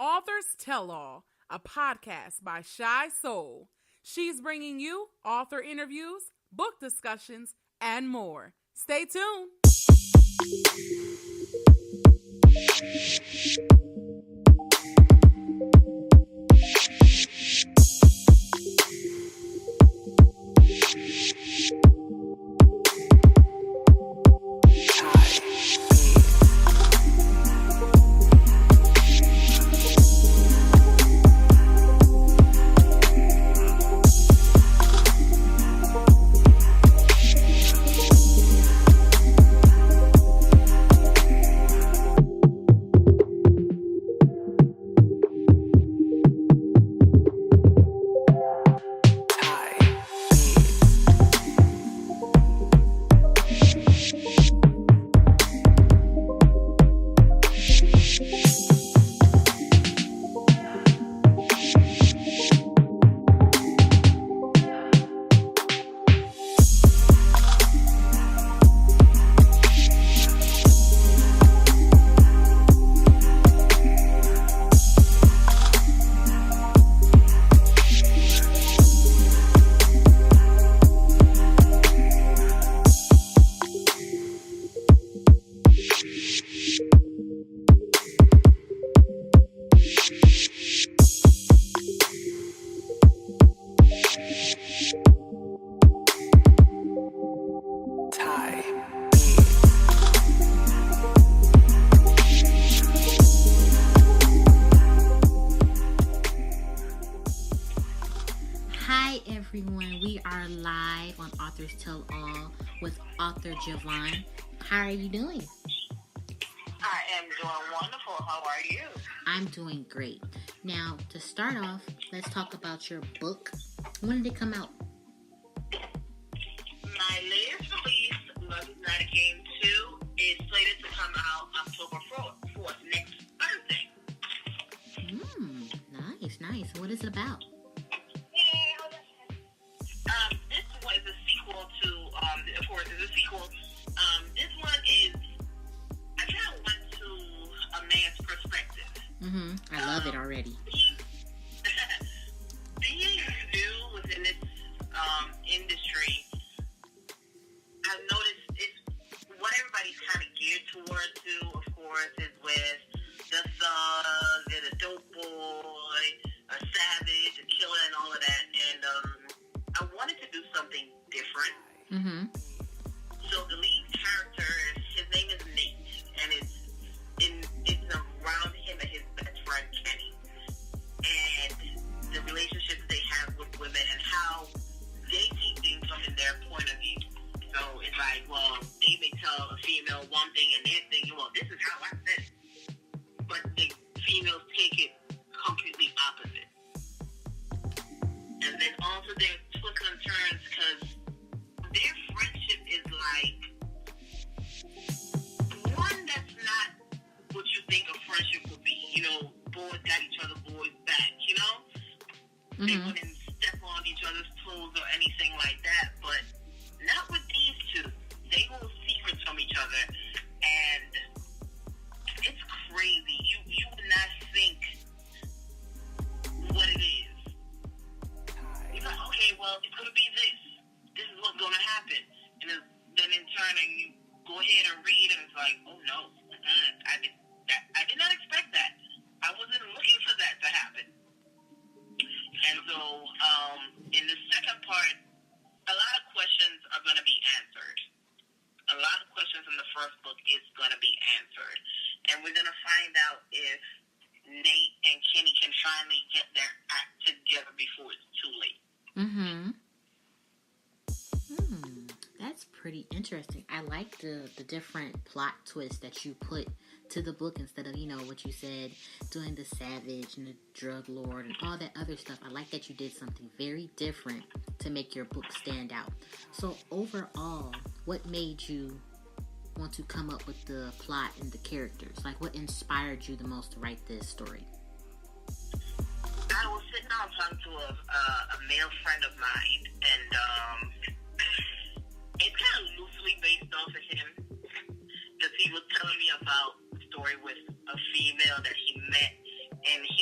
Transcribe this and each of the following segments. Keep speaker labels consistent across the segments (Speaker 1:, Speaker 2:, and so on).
Speaker 1: Authors Tell All, a podcast by Shy Soul. She's bringing you author interviews, book discussions, and more. Stay tuned.
Speaker 2: Everyone, we are live on Authors Tell All with author Jevonne. How are you doing?
Speaker 3: I am doing wonderful. How are you?
Speaker 2: I'm doing great. Now, to start off, let's talk about your book. When did it come out?
Speaker 3: My latest release, Love Is Not a Game 2, is slated to come out October 4th, next Thursday.
Speaker 2: Nice. What is it about?
Speaker 3: This one is a sequel to, of course, it's a sequel. This one is, I kind of went to a man's perspective.
Speaker 2: I love it already.
Speaker 3: Being new within this industry, I've noticed it's what everybody's kind of geared towards of course, is with the thug and the dope boy, a savage, a killer, and all of that. And I wanted to do something different. So the lead character, his name is Nate, and it's around him and his best friend Kenny, and the relationships they have with women and how they see things from their point of view. So it's like, well, they may tell a female one thing and they're thinking, well, this is how I said it. But the females take it completely opposite. And then also their twists and turns, because their friendship is like one that's not what you think a friendship would be. You know, boys got each other boys back, you know? They wouldn't step on each other's toes or anything like that, but not with these two. They hold secrets from each other, and it's crazy. You would not think what it is. You're like, okay, well, it could be this. This is what's going to happen. And then in turn, you go ahead and read, and it's like, oh no, I did not expect that. I wasn't looking for that to happen. And so, in the second part, a lot of questions are going to be answered. A lot of questions in the first book is going to be answered. And we're going to find out if Nate and Kenny can finally get their act together before it's too late.
Speaker 2: That's pretty interesting. I like the different plot twists that you put to the book instead of, what you said, doing the savage and the drug lord and all that other stuff. I like that you did something very different to make your book stand out. So overall, what made you want to come up with the plot and the characters? Like, what inspired you the most to write this story?
Speaker 3: I was sitting down talking to a male friend of mine, and it's kind of loosely based off of him, because he was telling me about a story with a female that he met, and he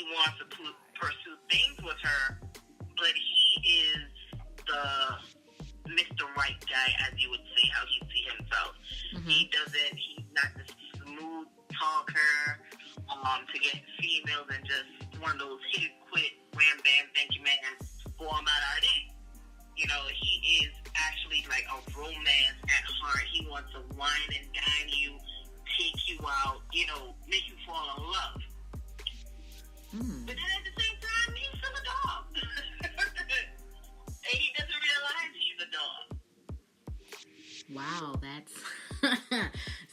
Speaker 3: guy, as you would say, how he see himself. He's not the smooth talker to get females and just one of those hit it, quit, wham, bam, thank you, man, go on about our day. You know, he is actually like a romance at heart. He wants to wine and dine you, take you out, you know, make you fall in love. But then at the same time, he's still a dog. And he doesn't realize he's a dog.
Speaker 2: Wow, that's...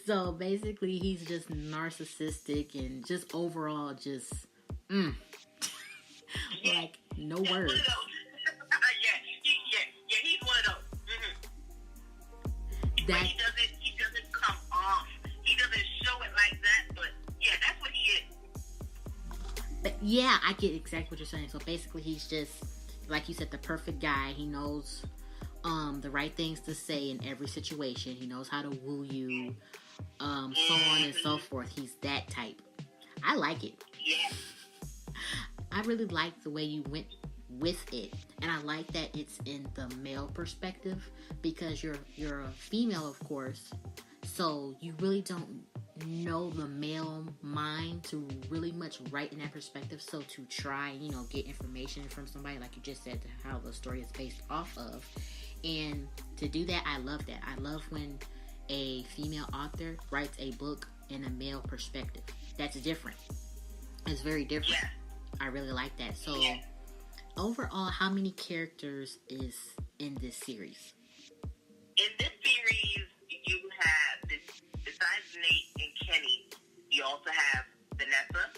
Speaker 2: So basically he's just narcissistic and just overall just... Like, no words.
Speaker 3: One of those. He's one of those. But he doesn't come off. He doesn't show it like that, but yeah, that's what he is.
Speaker 2: But yeah, I get exactly what you're saying. So basically he's just, like you said, the perfect guy. He knows the right things to say in every situation. He knows how to woo you, so on and so forth. He's that type. I like it.
Speaker 3: Yeah.
Speaker 2: I really like the way you went with it, and I like that it's in the male perspective, because you're a female, of course, so you really don't know the male mind to really much write in that perspective. So to try, you know, get information from somebody, like you just said, how the story is based off of, and to do that, I love that. I love when a female author writes a book in a male perspective. That's different. It's very different.
Speaker 3: Yeah.
Speaker 2: I really like that. So, overall, how many characters is in this series?
Speaker 3: In this series, you have, besides Nate and Kenny, you also have Vanessa,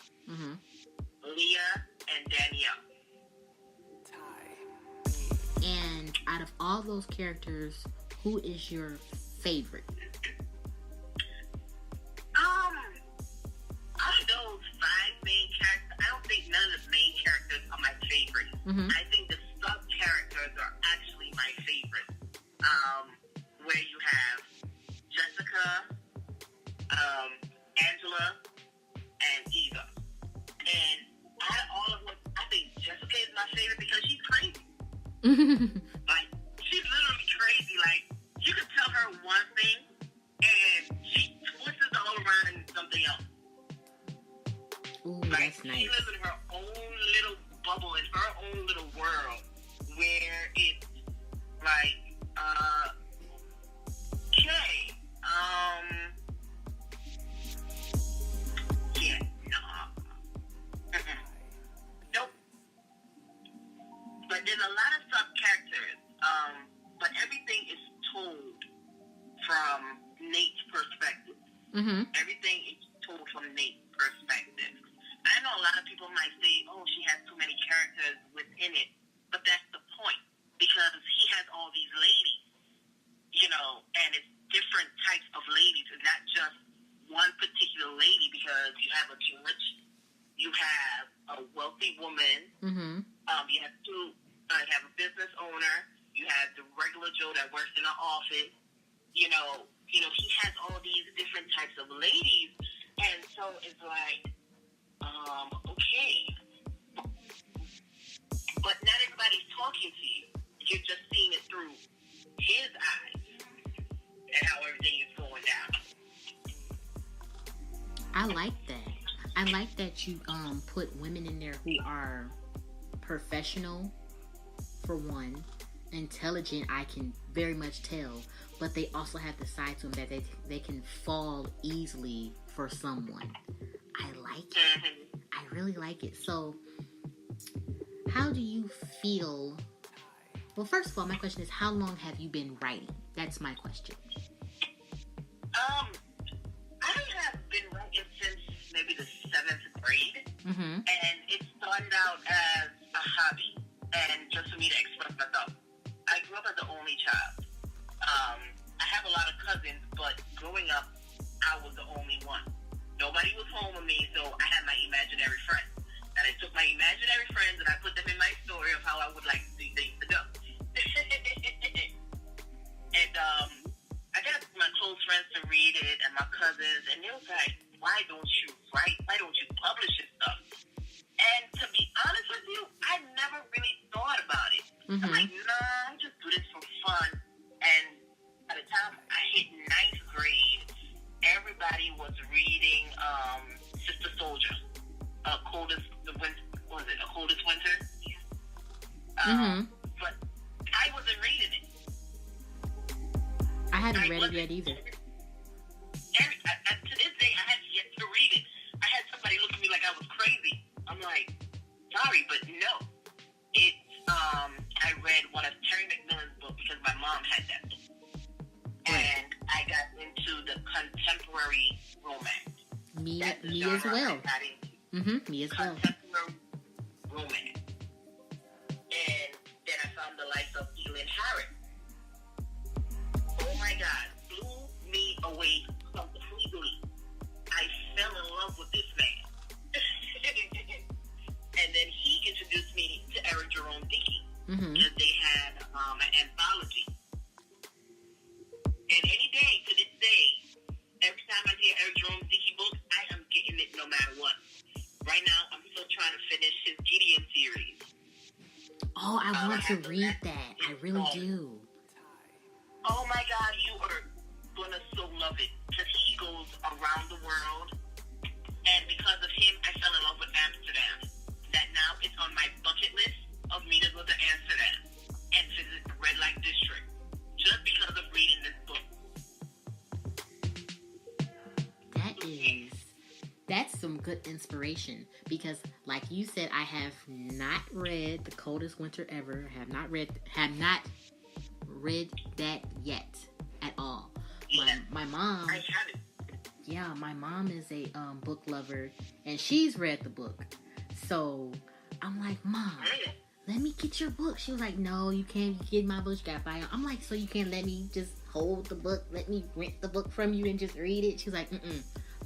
Speaker 3: Leah, and Danielle.
Speaker 2: And out of all those characters, who is your favorite?
Speaker 3: Out of those 5 main characters, I don't think none of the main characters are my favorite. I think the sub-characters are actually my favorite. Where you have Jessica, Angela, and Eva. And out of all of them, I think Jessica is my favorite because she's crazy. Like, she's literally crazy. Like, you can tell her one thing, and she twists it all around into something else.
Speaker 2: Ooh,
Speaker 3: like,
Speaker 2: that's nice.
Speaker 3: She lives in her own little bubble, in her own little world, where it's like, okay, yeah, no. Nope. But there's a lot of sub-characters, but everything is told from Nate's perspective. Everything is told from Nate's perspective. I know a lot of people might say, oh, she has too many characters within it, but that's the point, because he has all these ladies, you know, and it's different types of ladies. It's not just one particular lady, because you have a judge, you have a wealthy woman, you have two, you have a business owner, you have the regular Joe that works in the office, you know, he has all these different types of ladies, and so it's like, okay, but not everybody's talking to you. You're just seeing it through his eyes and how everything is going down.
Speaker 2: I like that. I like that you put women in there who are professional, for one, intelligent, I can very much tell, but they also have the side to them that they can fall easily for someone. I like it. I really like it. So, how do you feel? Well, first of all, my question is, how long have you been writing? That's my question.
Speaker 3: I have been writing since maybe the 7th grade, and it started out as a hobby, and just for me to express myself. I grew up as the only child. I have a lot of cousins, but growing up, I was the only one. Nobody was home with me, so I had my imaginary friends. And I took my imaginary friends and I put them in my story of how I would like to see things to go. And I got my close friends to read it and my cousins, and they was like, why don't you write? Why don't you publish your stuff? And to be honest with you, I never really thought about it. I'm like, nah, I just do this for fun. And coldest winter? But I wasn't reading it.
Speaker 2: I haven't read it yet either.
Speaker 3: To this day, I had yet to read it. I had somebody look at me like I was crazy. I'm like, sorry, but no. It's, I read one of Terry McMillan's books because my mom had that book. And I got into the contemporary romance.
Speaker 2: Me as well. Me as well.
Speaker 3: Contemporary romance. And then I found the likes of Elin Harris. Oh my God, blew me away completely. I fell in love with this man. And then he introduced me to Eric Jerome Dickey because they had an anthology. And any day, to this day, every time I hear Eric Jerome Dickey book, I am getting it no matter what. Right now, I'm still trying to finish his Gideon series.
Speaker 2: Oh, I want to read that. I really do.
Speaker 3: Oh my God, you are gonna so love it because he goes around the world, and because of him, I fell in love with Amsterdam. That now it's on my bucket list of me to go to Amsterdam and visit the red light district just because of reading this book.
Speaker 2: That's some good inspiration because, like you said, I have not read The Coldest Winter Ever. Have not read that yet at all. My mom.
Speaker 3: I have it.
Speaker 2: Yeah, my mom is a book lover, and she's read the book. So I'm like, Mom, let me get your book. She was like, no, you can't get my book. You gotta buy it. I'm like, so you can't let me just hold the book? Let me rent the book from you and just read it? She was like,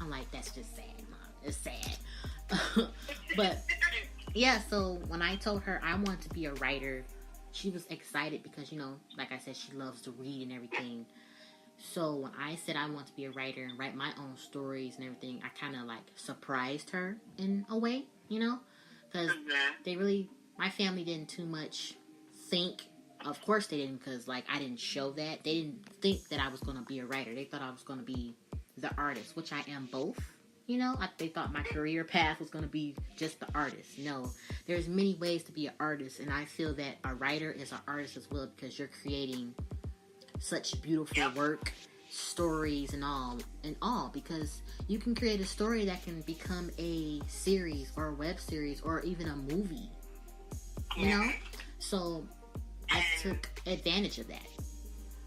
Speaker 2: I'm like, that's just sad, Mom. It's sad. But yeah, so when I told her I wanted to be a writer, she was excited because, like I said, she loves to read and everything. So when I said I want to be a writer and write my own stories and everything, I kind of like surprised her in a way, because my family didn't too much think. Of course they didn't, because like I didn't show that. They didn't think that I was going to be a writer. They thought I was going to be the artist, which I am both. They thought my career path was going to be just the artist. No, there's many ways to be an artist, and I feel that a writer is an artist as well because you're creating such beautiful work, stories, and all, because you can create a story that can become a series or a web series or even a movie. So I took advantage of that.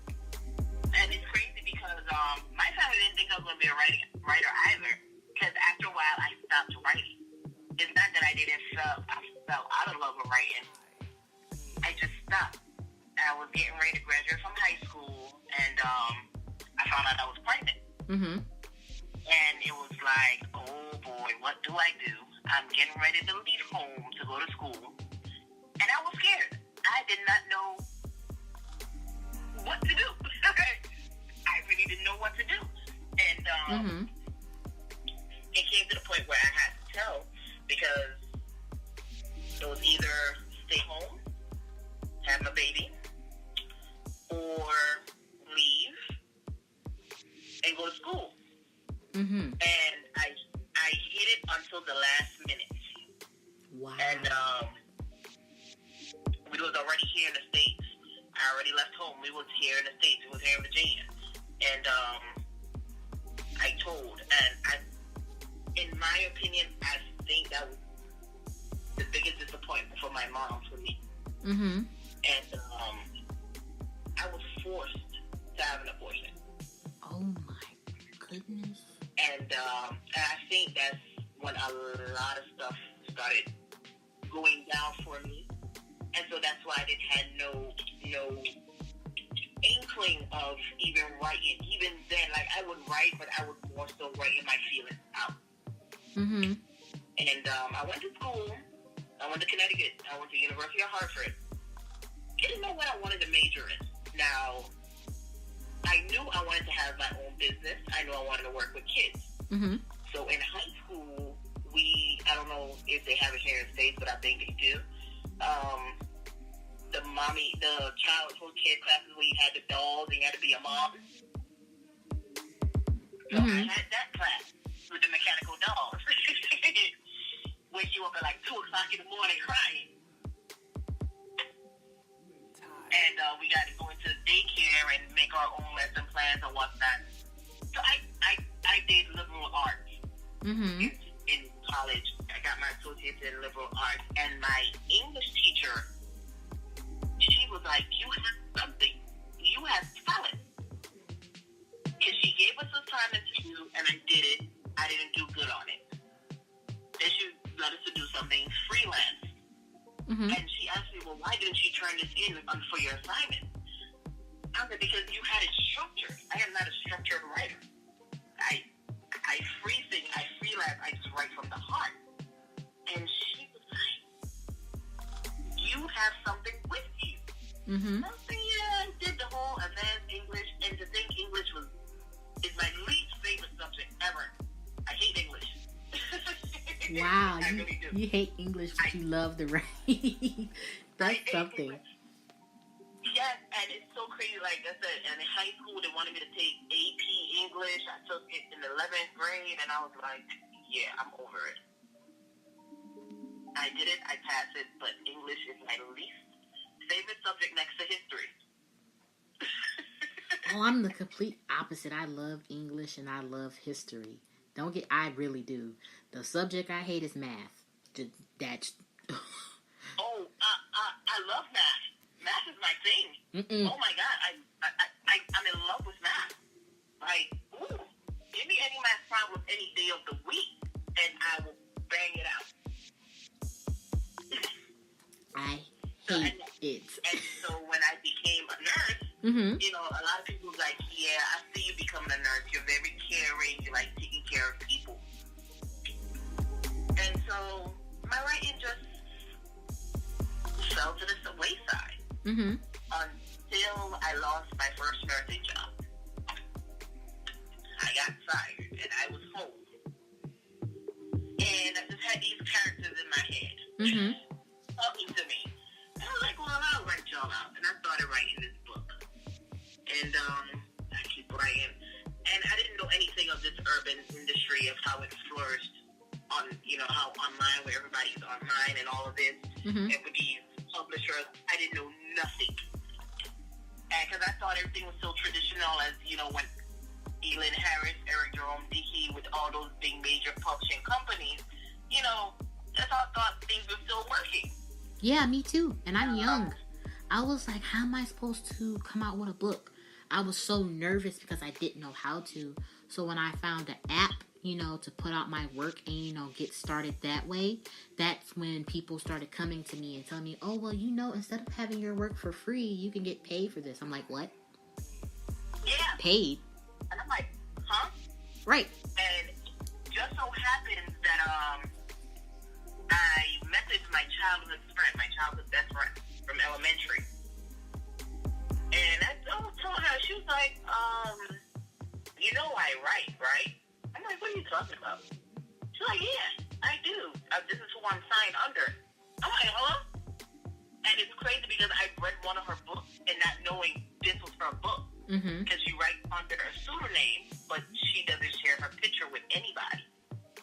Speaker 3: And it's crazy because my family didn't think I was going to be a writer either. Because after a while, I stopped writing. It's not that I fell out of love with writing. I just stopped. I was getting ready to graduate from high school, and I found out I was pregnant. And it was like, oh boy, what do I do? I'm getting ready to leave home to go to school. And I was scared. I did not know what to do. I really didn't know what to do. And it came to the point where I had to tell because it was either stay home, have my baby, or leave and go to school. And I hid it until the last minute.
Speaker 2: Wow.
Speaker 3: And we was already here in the States. I already left home. We was here in the States. We was here in Virginia. And I told, and in my opinion, I think that was the biggest disappointment for my mom, for me. And I was forced to have an abortion.
Speaker 2: Oh my goodness.
Speaker 3: And I think that's when a lot of stuff started going down for me. And so that's why I didn't have no inkling of even writing. Even then, like I would write, but I would more so writing my feelings out. And I went to school. I went to Connecticut. I went to University of Hartford. Didn't know what I wanted to major in. Now, I knew I wanted to have my own business. I knew I wanted to work with kids. So in high school, I don't know if they have it here in the States, but I think they do. The childhood kid classes where you had the dolls and you had to be a mom. So I had that class with the mechanical dolls. wake you up at like 2 o'clock in the morning crying. And we got to go into daycare and make our own lesson plans and whatnot. So I did liberal arts in college. I got my associates in liberal arts, and my English teacher, she was like, "You have something. You have talent." Because she gave us assignments to do, and I did it. I didn't do good on it. Then she let us to do something freelance. And she asked me, "Well, why didn't you turn this in for your assignment?" I said, "Because you had it structured. I am not a structured writer. I free think, I freelance, I just write from the heart." And she was like, "You have something with you." I said, "Yeah, I did the whole advanced English, and to think English is my least favorite subject ever. I hate English."
Speaker 2: Wow,
Speaker 3: I really do.
Speaker 2: You hate English, but you love the writing. That's something.
Speaker 3: Yes, and it's so crazy. Like I said, and in high school, they wanted me to take AP English. I took it in the 11th grade, and I was like, "Yeah, I'm over it." I did it. I passed it, but English is my least favorite subject next to history.
Speaker 2: Oh, I'm the complete opposite. I love English and I love history. I really do. The subject I hate is math. That's.
Speaker 3: Oh, I love math. Math is my thing. Oh my God, I'm in love with math. Like, ooh, give me any math problem any day of the week, and I will bang it out.
Speaker 2: I hate it.
Speaker 3: And so when I became a nurse, you know, a lot of people was like, "Yeah, I see you becoming a nurse. You're very caring. You like taking care of people." And so my writing just fell to the wayside until I lost my first nursing job. I got fired, and I was home. And I just had these characters in my head talking to me. And I was like, "Well, I'll write y'all out." And I started writing this book. And I keep writing. And I didn't know anything of this urban industry, of how it flourished on, you know, how online, where everybody's online and all of this. And with these publishers, I didn't know nothing. And because I thought everything was so traditional, as, you know, when Elin Harris, Eric Jerome Dickey, with all those big major publishing companies, you know, that's how I thought things were still working.
Speaker 2: Yeah, me too. And I'm young. I was like, how am I supposed to come out with a book? I was so nervous because I didn't know how to. So when I found an app, you know, to put out my work and, you know, get started that way, that's when people started coming to me and telling me, "Oh, well, you know, instead of having your work for free, you can get paid for this." I'm like, "What?"
Speaker 3: Yeah.
Speaker 2: Paid?
Speaker 3: And I'm like, "Huh?"
Speaker 2: Right.
Speaker 3: And just so happens that I messaged my childhood best friend from elementary. And I told her, she was like, "You know I write, right?" I'm like, "What are you talking about?" She's like, "Yeah, I do. This is who I'm signed under." I'm like, "Huh?" And it's crazy because I read one of her books and not knowing this was her book. Because she writes under a pseudonym, but she doesn't share her picture with anybody.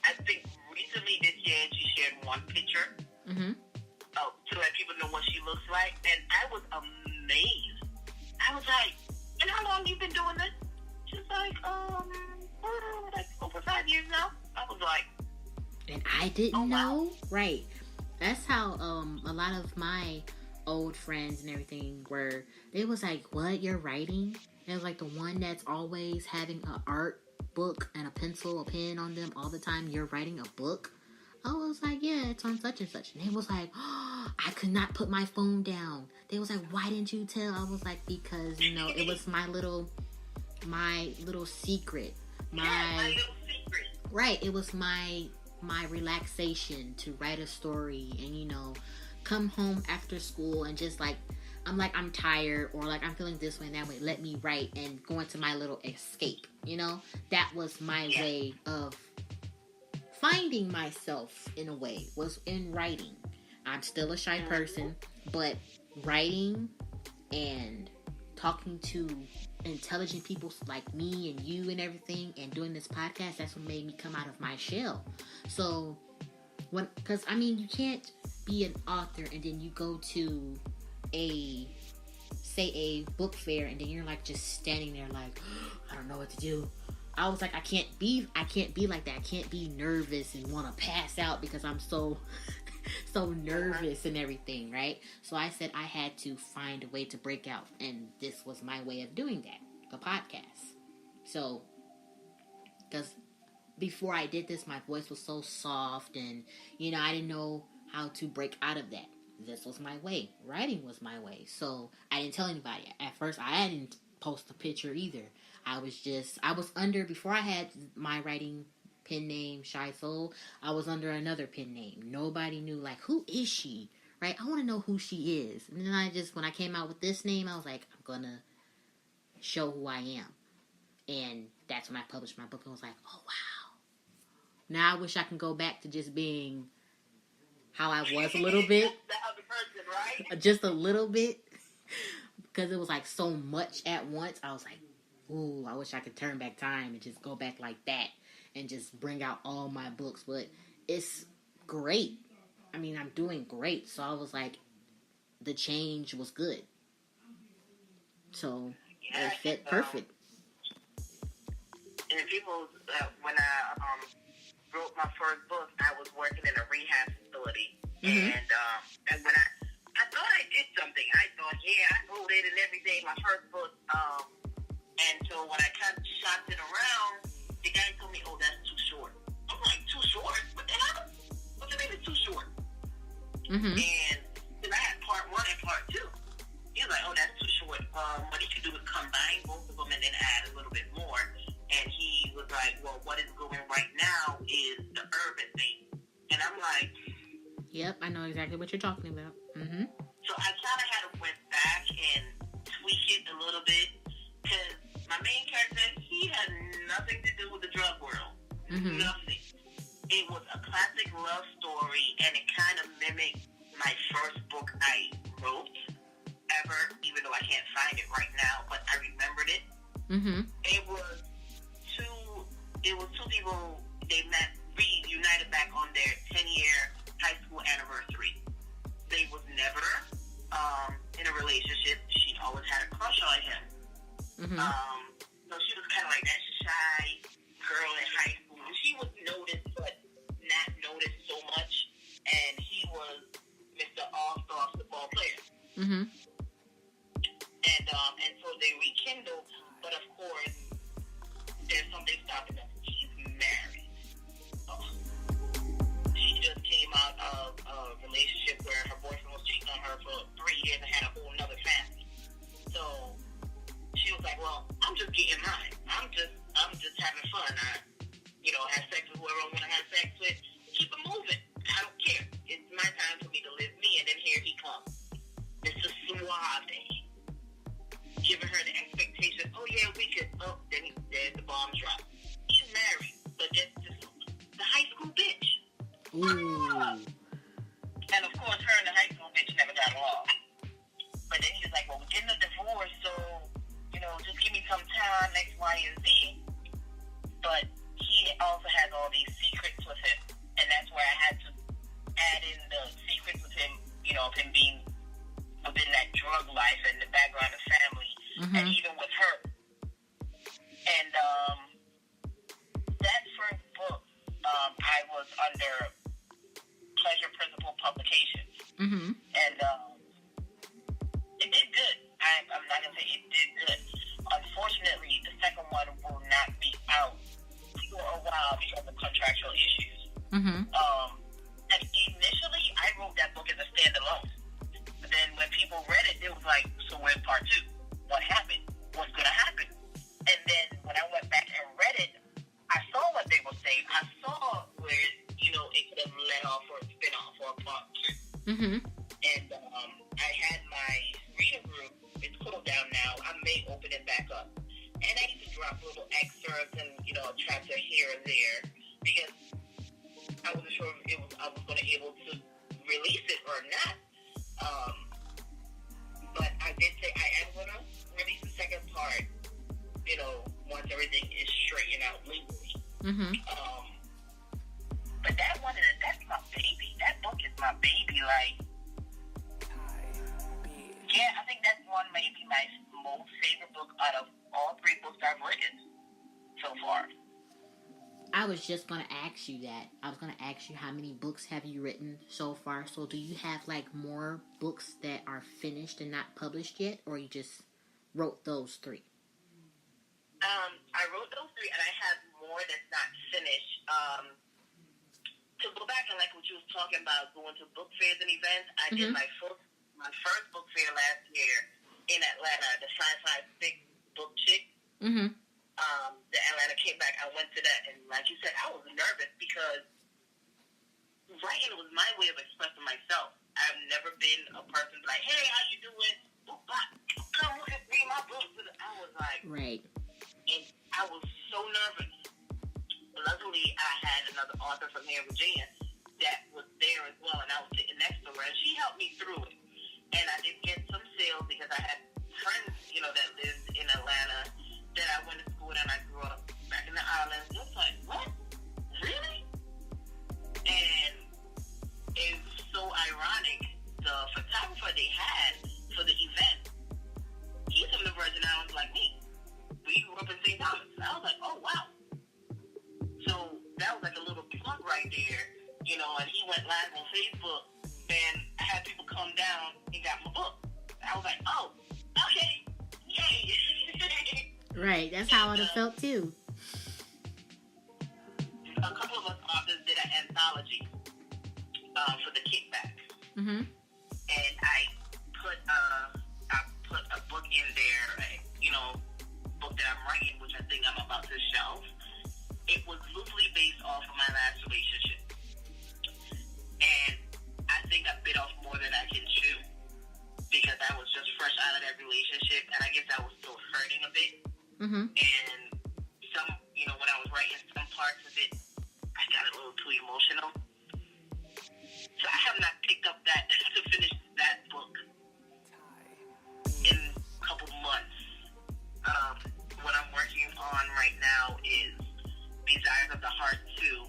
Speaker 3: I think recently this year she shared one picture to let people know what she looks like. And I was amazed. I was like, "And how long you been doing this?" She's like, like over 5 years now. I was like,
Speaker 2: and I didn't know. Right. That's how a lot of my old friends and everything were. They was like, "What, you're writing?" And it was like the one that's always having an art book and a pencil, a pen on them all the time. "You're writing a book?" I was like, "Yeah, it's on such and such." And they was like, "Oh, I could not put my phone down." They was like, "Why didn't you tell?" I was like, "Because, you know, it was my little secret.
Speaker 3: my little secret."
Speaker 2: Right. It was my relaxation to write a story and, you know, come home after school and just like, I'm tired, or like I'm feeling this way and that way. Let me write and go into my little escape. You know, that was my way of finding myself in a way, was in writing. I'm still a shy person, but writing and talking to intelligent people like me and you and everything, and doing this podcast, that's what made me come out of my shell. So Because, I mean, you can't be an author and then you go to a book fair and then you're like just standing there like, I don't know what to do. I was like, I can't be like that. I can't be nervous and want to pass out because I'm so nervous and everything, right? So I said I had to find a way to break out, and this was my way of doing that, the podcast. So, because before I did this, my voice was so soft, and, I didn't know how to break out of that. This was my way. Writing was my way. So, I didn't tell anybody. At first, I didn't post a picture either. Before I had my writing pen name, Shy Soul, I was under another pen name. Nobody knew, like, who is she, right? I want to know who she is. And then when I came out with this name, I was like, I'm going to show who I am. And that's when I published my book and was like, oh, wow. Now I wish I can go back to just being how I was a little bit.
Speaker 3: The other person, right?
Speaker 2: Just a little bit. Because it was like so much at once. I was like, ooh, I wish I could turn back time and just go back like that and just bring out all my books. But it's great. I mean, I'm doing great. So I was like, the change was good. So it fit perfect.
Speaker 3: And people, when I wrote my first book, I was working in a rehab facility.
Speaker 2: Mm-hmm.
Speaker 3: And when I thought I did something. I thought, I wrote it and everything, my first book. And so when I kind of shopped it around, the guy told me, oh, that's too short. I'm like, too short? What the hell? What do you mean it's too short?
Speaker 2: Mm-hmm.
Speaker 3: And then I had part 1 and part 2. He was like, oh, that's too short. What you could do is combine both of them and then add a little bit more. And he was like, well, what is going right now is the urban thing. And I'm like...
Speaker 2: Yep, I know exactly what you're talking about. Mm-hmm.
Speaker 3: So I kind of had to went back and tweak it a little bit. Because my main character, he had nothing to do with the drug world.
Speaker 2: Mm-hmm.
Speaker 3: Nothing. It was a classic love story, and it kind of mimicked my first book I wrote ever, even though I can't find it right now, but I remembered it.
Speaker 2: Mm-hmm.
Speaker 3: It was two people, they reunited back on their 10-year high school anniversary. They was never in a relationship. She always had a crush on him.
Speaker 2: Mm-hmm.
Speaker 3: So she was kind of like that shy girl in high school. She was noticed, but not noticed so much. And he was Mr. All-Star football player.
Speaker 2: Mm-hmm.
Speaker 3: And so they rekindled, but of course, there's something stopping them. He's married. She just came out of a relationship where her boyfriend was cheating on her for 3 years and had a whole nother family. So she was like, well, I'm just getting mine. I'm just having fun. I, have sex with whoever I want to have sex with. Keep it moving. I don't care. It's my time for me to live me, and then here he comes. It's a suave, giving her the expectation, oh yeah, we could, then the bomb drops. He's married, but just the high school bitch.
Speaker 2: Ooh.
Speaker 3: And of course, her and the high school bitch never got along. But then he was like, well, we're getting a divorce, so, just give me some time, X, Y, and Z. But he also has all these secrets with him. And that's where I had to add in the secrets with him, of him being within that drug life and the background of family.
Speaker 2: Mm-hmm.
Speaker 3: And even with her. And that first book, I was under Pleasure Principle Publications.
Speaker 2: Mm-hmm.
Speaker 3: And it did good. I'm not going to say it did good. Unfortunately, the second one will not be out for a while because of contractual issues.
Speaker 2: Mm-hmm.
Speaker 3: And initially, I wrote that book as a standalone. But then when people read it, it was like, so where's part 2? What happened? What's going to happen? And then when I went back and read it, I saw what they were saying. I saw where, it could have led off or spin off or a part 2.
Speaker 2: Mm-hmm.
Speaker 3: And I had my reading group. It's cooled down now. I may open it back up. And I used to drop little excerpts and, a chapter here and there because I wasn't sure if I was going to be able to release it or not. But I did say I am going to release the second part, once everything is straightened out legally.
Speaker 2: Mm-hmm.
Speaker 3: But that's my baby. Baby, like, yeah, I think that one may be my most favorite book out of all 3 books I've written so far.
Speaker 2: I was just going to ask you that. I was going to ask you how many books have you written so far. So do you have like more books that are finished and not published yet, or you just wrote those 3?
Speaker 3: I wrote those 3, and I have more that's not finished. To go back and like what you was talking about, going to book fairs and events, I did my first book fair last year in Atlanta, the Sci-Fi Thick Book Chick. The Atlanta came back. I went to that, and like you said, I was nervous because writing was my way of expressing myself. I've never been a person like, "Hey, how you doing? Come look at me, my book." I was like,
Speaker 2: right,
Speaker 3: and I was so nervous. Luckily, I had another author from here in Virginia that was there as well, and I was sitting next to her, and she helped me through it. And I did get some sales because I had friends, that lived in Atlanta that I went to school with, and I grew up back in the islands. It was like, what? Really? And it's so ironic. The photographer they had for the event, he's from the Virgin Islands like me. We grew up in St. Thomas. I was like, oh, wow. So that was like a little plug right there, and he went live on Facebook, and I had people come down and got my book. I was like, oh, okay, yay.
Speaker 2: Right, that's how I would have felt too.
Speaker 3: A couple of us authors did an anthology for the kickback. And I put a book in there, book that I'm writing, which I think I'm about to shelf. It was loosely based off of my last relationship. And I think I bit off more than I can chew because I was just fresh out of that relationship, and I guess I was still hurting a bit. And some, when I was writing some parts of it, I got a little too emotional. So I have not picked up that to finish that book in a couple months. What I'm working on right now is Desires of the Heart 2,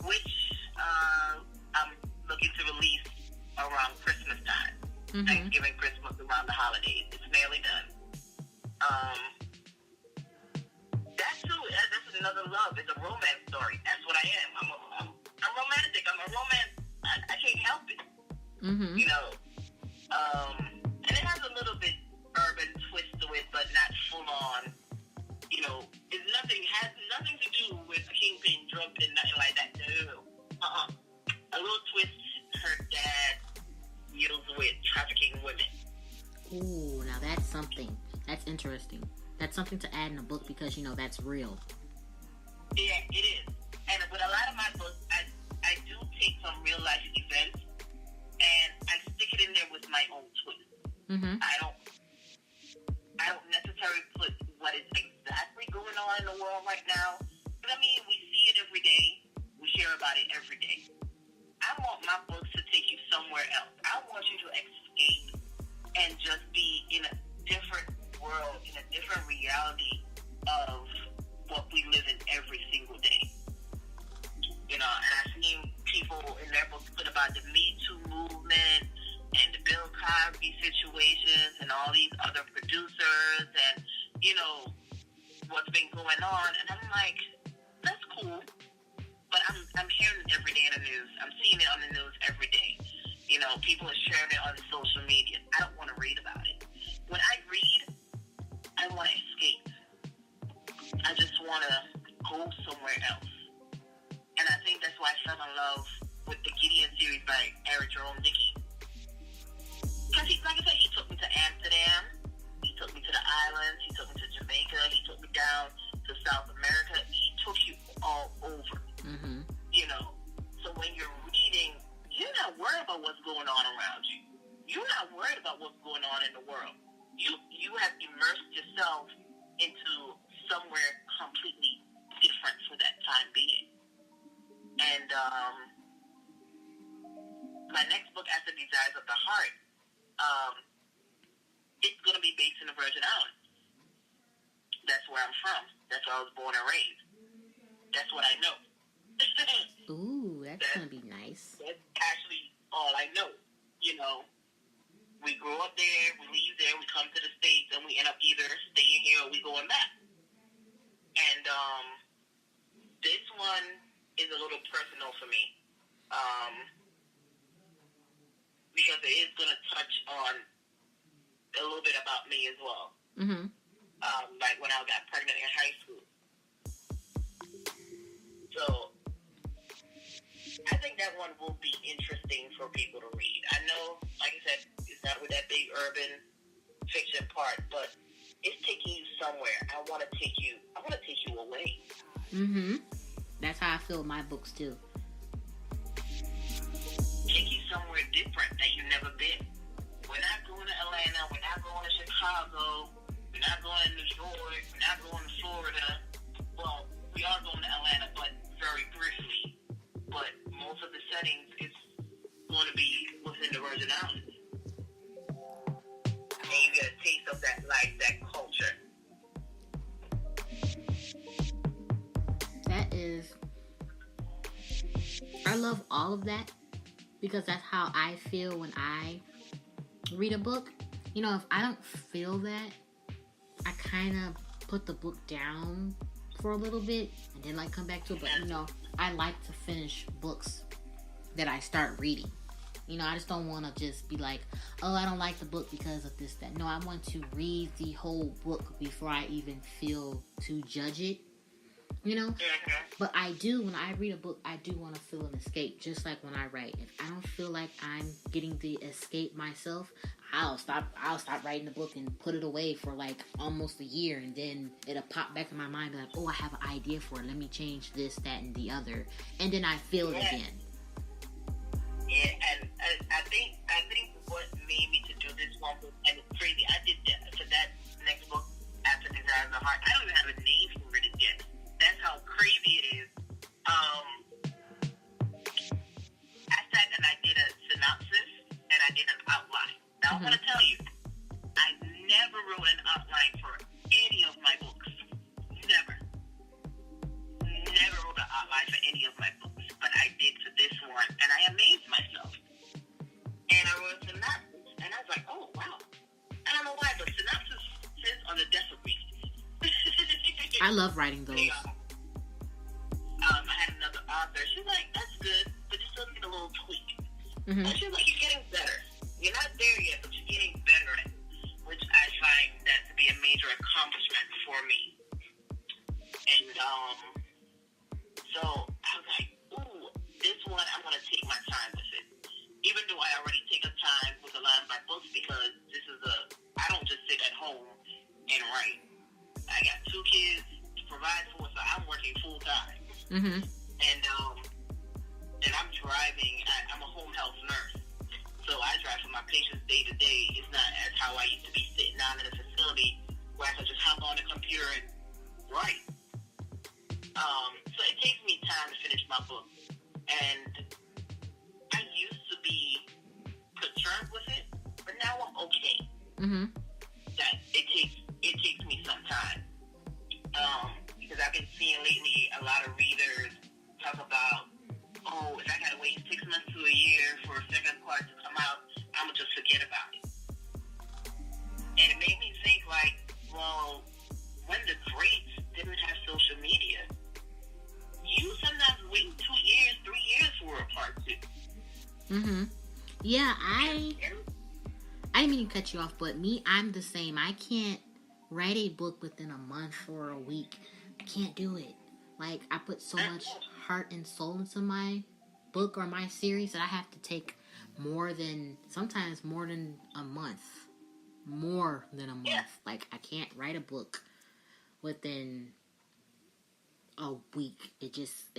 Speaker 3: which I'm looking to release around Christmas time. Thanksgiving, Christmas, around the holidays. It's nearly done. That's another love. It's a romance story. That's what I am. I'm romantic. I'm a romance. I can't help it. And it has a little bit urban twist to it, but not full on. It has nothing to do with a kingpin, drug pin, nothing like that. No. A little twist. Her dad deals with trafficking women.
Speaker 2: Ooh, now that's something. That's interesting. That's something to add in a book because, that's real.
Speaker 3: Yeah, it is. And with a lot of my books, I do take some real life events and I stick it in there with my own twist. I don't necessarily put what is exactly going on in the world right now. But I mean, we see it every day. We hear about it every day. I want my books to take you somewhere else. I want you to escape and just be in a different world, in a different reality of what we live in every single day. And I've seen people in their books put about the Me Too movement and the Bill Cosby situations and all these other producers and, what's been going on. And I'm like, that's cool. But I'm hearing it every day in the news. I'm seeing it on the news every day. People are sharing it on social media. I don't want to read about it. When I read, I want to escape. I just want to go somewhere else. And I think that's why I fell in love with the Gideon series by Eric Jerome Dickey. Because like I said, he took me to Amsterdam. He took me to the islands. He took me to Jamaica. He took me down to South America. He took you all over. So when you're reading, you're not worried about what's going on around you. You're not worried about what's going on in the world. You have immersed yourself into somewhere completely different for that time being. And my next book after Desires of the Heart, it's going to be based in the Virgin Islands. That's where I'm from. That's where I was born and raised. That's what I know.
Speaker 2: Ooh, that's going to be nice.
Speaker 3: That's actually all I like, no, we grew up there, we leave there, we come to the States, and we end up either staying here or we going back. And this one is a little personal for me, because it is going to touch on a little bit about me as well.
Speaker 2: Mm-hmm.
Speaker 3: Like when I got pregnant in high school. So I think that one will be interesting for people to read. I know, like I said, it's not with that big urban fiction part, but it's taking you somewhere. I want to take you away.
Speaker 2: Mm-hmm. That's how I feel with my books too.
Speaker 3: Take you somewhere different that you've never been. We're not going to Atlanta. We're not going to Chicago. We're not going to New York. We're not going to Florida. Well, we are going to Atlanta, but very briefly. But most of the settings is going to be within the Virgin Islands. And you get a taste of that life, that culture.
Speaker 2: That is... I love all of that because that's how I feel when I read a book. If I don't feel that, I kind of put the book down for a little bit and then come back to it. But I like to finish books that I start reading. I just don't want to just be like, oh, I don't like the book because of this, that. No, I want to read the whole book before I even feel to judge it. But I do, when I read a book, I do want to feel an escape, just like when I write. If I don't feel like I'm getting the escape myself, I'll stop writing the book and put it away for almost a year, and then it'll pop back in my mind, like, oh, I have an idea for it. Let me change this, that, and the other, and then I feel it again.
Speaker 3: Yeah, and I think what made me to do this one was, and it's crazy. I did that for that next book, After Desires of the Heart. I don't even have a name for it yet. That's how crazy it is. I sat and I did a synopsis and I did an outline. Now I'm going to tell you, I never wrote an outline for any of my books. Never wrote an outline for any of my books, but I did for this one, and I amazed myself. And I wrote a synopsis, and I was like, oh wow. I don't know why, but synopsis sits on the desk of me.
Speaker 2: I love writing those.
Speaker 3: I had another author. She's like, that's good, but you still need a little tweak.
Speaker 2: Mm-hmm.
Speaker 3: And she's like, you're getting better. You're not there yet, but you're getting better at it, which I find that to be a major accomplishment for me. And so I was like, ooh, this one I'm going to take my time with it. Even though I already take a time with a lot of my books, because I don't just sit at home and write. I got 2 kids to provide for, so I'm working full time.
Speaker 2: Mm-hmm.
Speaker 3: And I'm driving. I'm a home health nurse, so I drive for my patients day to day. It's not as how I used to be sitting down in a facility where I could just hop on the computer and write. So it takes me time to finish my book, and I used to be perturbed with it, but now I'm okay.
Speaker 2: Mm-hmm.
Speaker 3: That it takes me some time. Because I've been seeing lately a lot of readers talk about, oh, if I gotta wait 6 months to a year for a second part to come out, I'm gonna just forget about it. And it made me think well, when the greats didn't have social media, you sometimes wait 2 years, 3 years for a part 2.
Speaker 2: Mm-hmm. Yeah, I didn't mean to cut you off, but I'm the same. I can't write a book within a month or a week. I can't do it. I put so much heart and soul into my book or my series that I have to take sometimes more than a month. More than a month.
Speaker 3: Yeah.
Speaker 2: I can't write a book within a week. It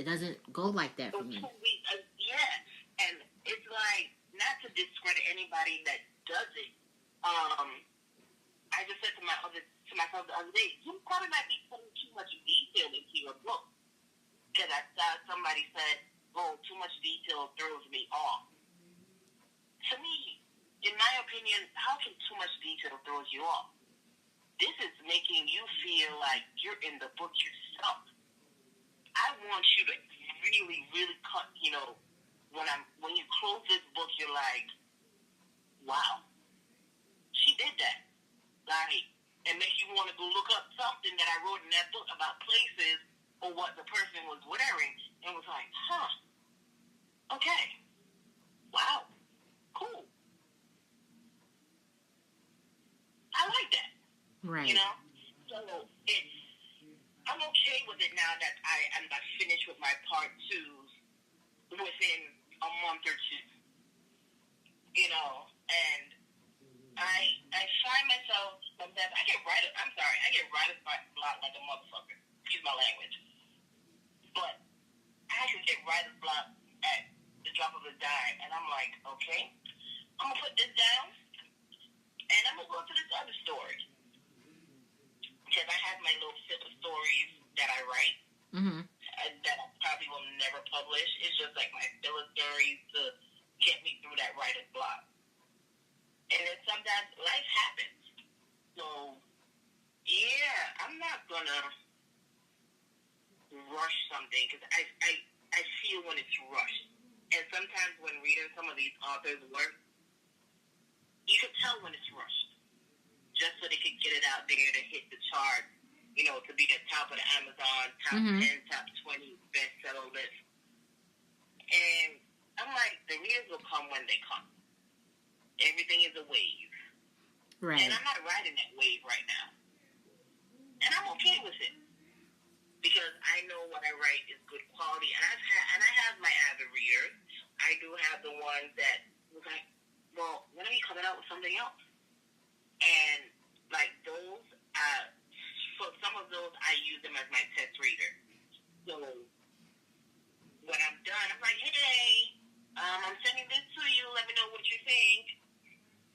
Speaker 2: doesn't go like that for me.
Speaker 3: 2 weeks, yeah. And it's not to discredit anybody that does it. I just said to myself the other day, you probably might be putting too much detail into your book. Because I saw somebody said, oh, too much detail throws me off. To me, in my opinion, how can too much detail throw you off? This is making you feel like you're in the book yourself. I want you to really, really cut, when you close this book, you're like, wow, she did that. Like, it makes you want to go look up something that I wrote in that book about places or what the person was wearing, and was like, okay, wow, cool. I like that.
Speaker 2: Right.
Speaker 3: You know? So I'm okay with it now that I'm not finished with my part twos within a month or two. You know, and I find myself sometimes, I get writer's block like a motherfucker. Excuse my language. But I can get writer's block at the drop of a dime, and I'm like, okay, I'm going to put this down, and I'm going to go to this other story. Because I have my little set of stories that I write that I probably will never publish. It's just like my filler stories to get me through that writer's block. And then sometimes life happens. So, yeah, I'm not going to rush something because I feel when it's rushed. And sometimes when reading some of these authors' work, you can tell when it's rushed. Just so they could get it out there to hit the chart, you know, to be the top of the Amazon, top 10, top 20 bestseller list. And I'm like, the readers will come when they come. Everything is a wave.
Speaker 2: Right.
Speaker 3: And I'm not riding that wave right now. And I'm okay with it. Because I know what I write is good quality. And I have my avid readers. I do have the ones that was like, well, when are you coming out with something else? And, like, those, for some of those, I use them as my test reader. So, when I'm done, I'm like, hey, I'm sending this to you. Let me know what you think.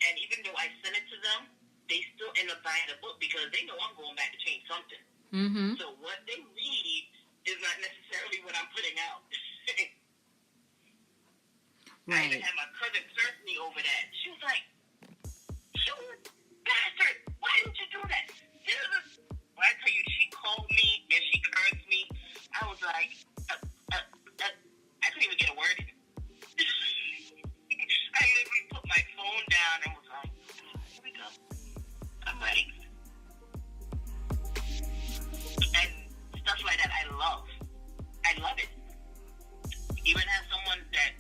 Speaker 3: And even though I send it to them, they still end up buying the book because they know I'm going back to change something. Mm-hmm. So, what they read is not necessarily what I'm putting out. Right. I even had my cousin search me over that. She was like, you bastard, why did you do that? When I tell you, she called me and she cursed me. I was like, I couldn't even get a word in. I literally put my phone down and was like, here we go. I'm ready. And stuff like that, I love. I love it. Even have someone that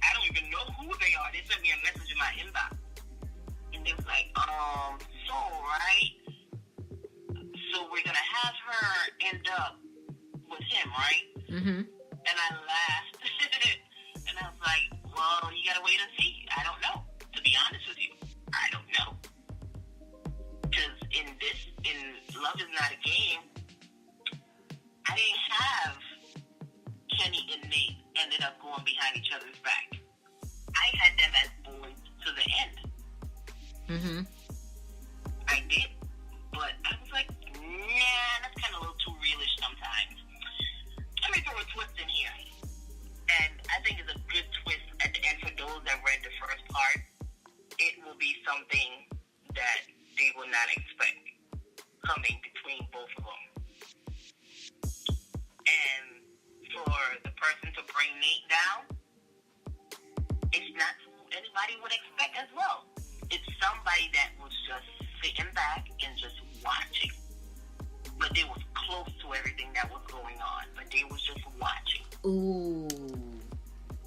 Speaker 3: I don't even know who they are. They sent me a message in my inbox. And they was like, so, right? So we're going to have her end up with him, right? Mm-hmm. And I laughed. And I was like, well, you got to wait and see. I don't know. To be honest with you, I don't know. Because in Love Is Not a Game, I didn't have Kenny and Nate ended up going behind each other's back. I had them as boys to the end. Mm-hmm. I did. But I was like, nah, that's kind of a little too realish sometimes. Let me throw a twist in here. And I think it's a good twist at the end for those that read the first part. It will be something that they will not expect coming between both of them. And for the person to bring Nate down, it's not who anybody would expect as well. It's somebody that was just sitting back and just watching. But they was close to everything that was going on. But they was just watching.
Speaker 2: Ooh.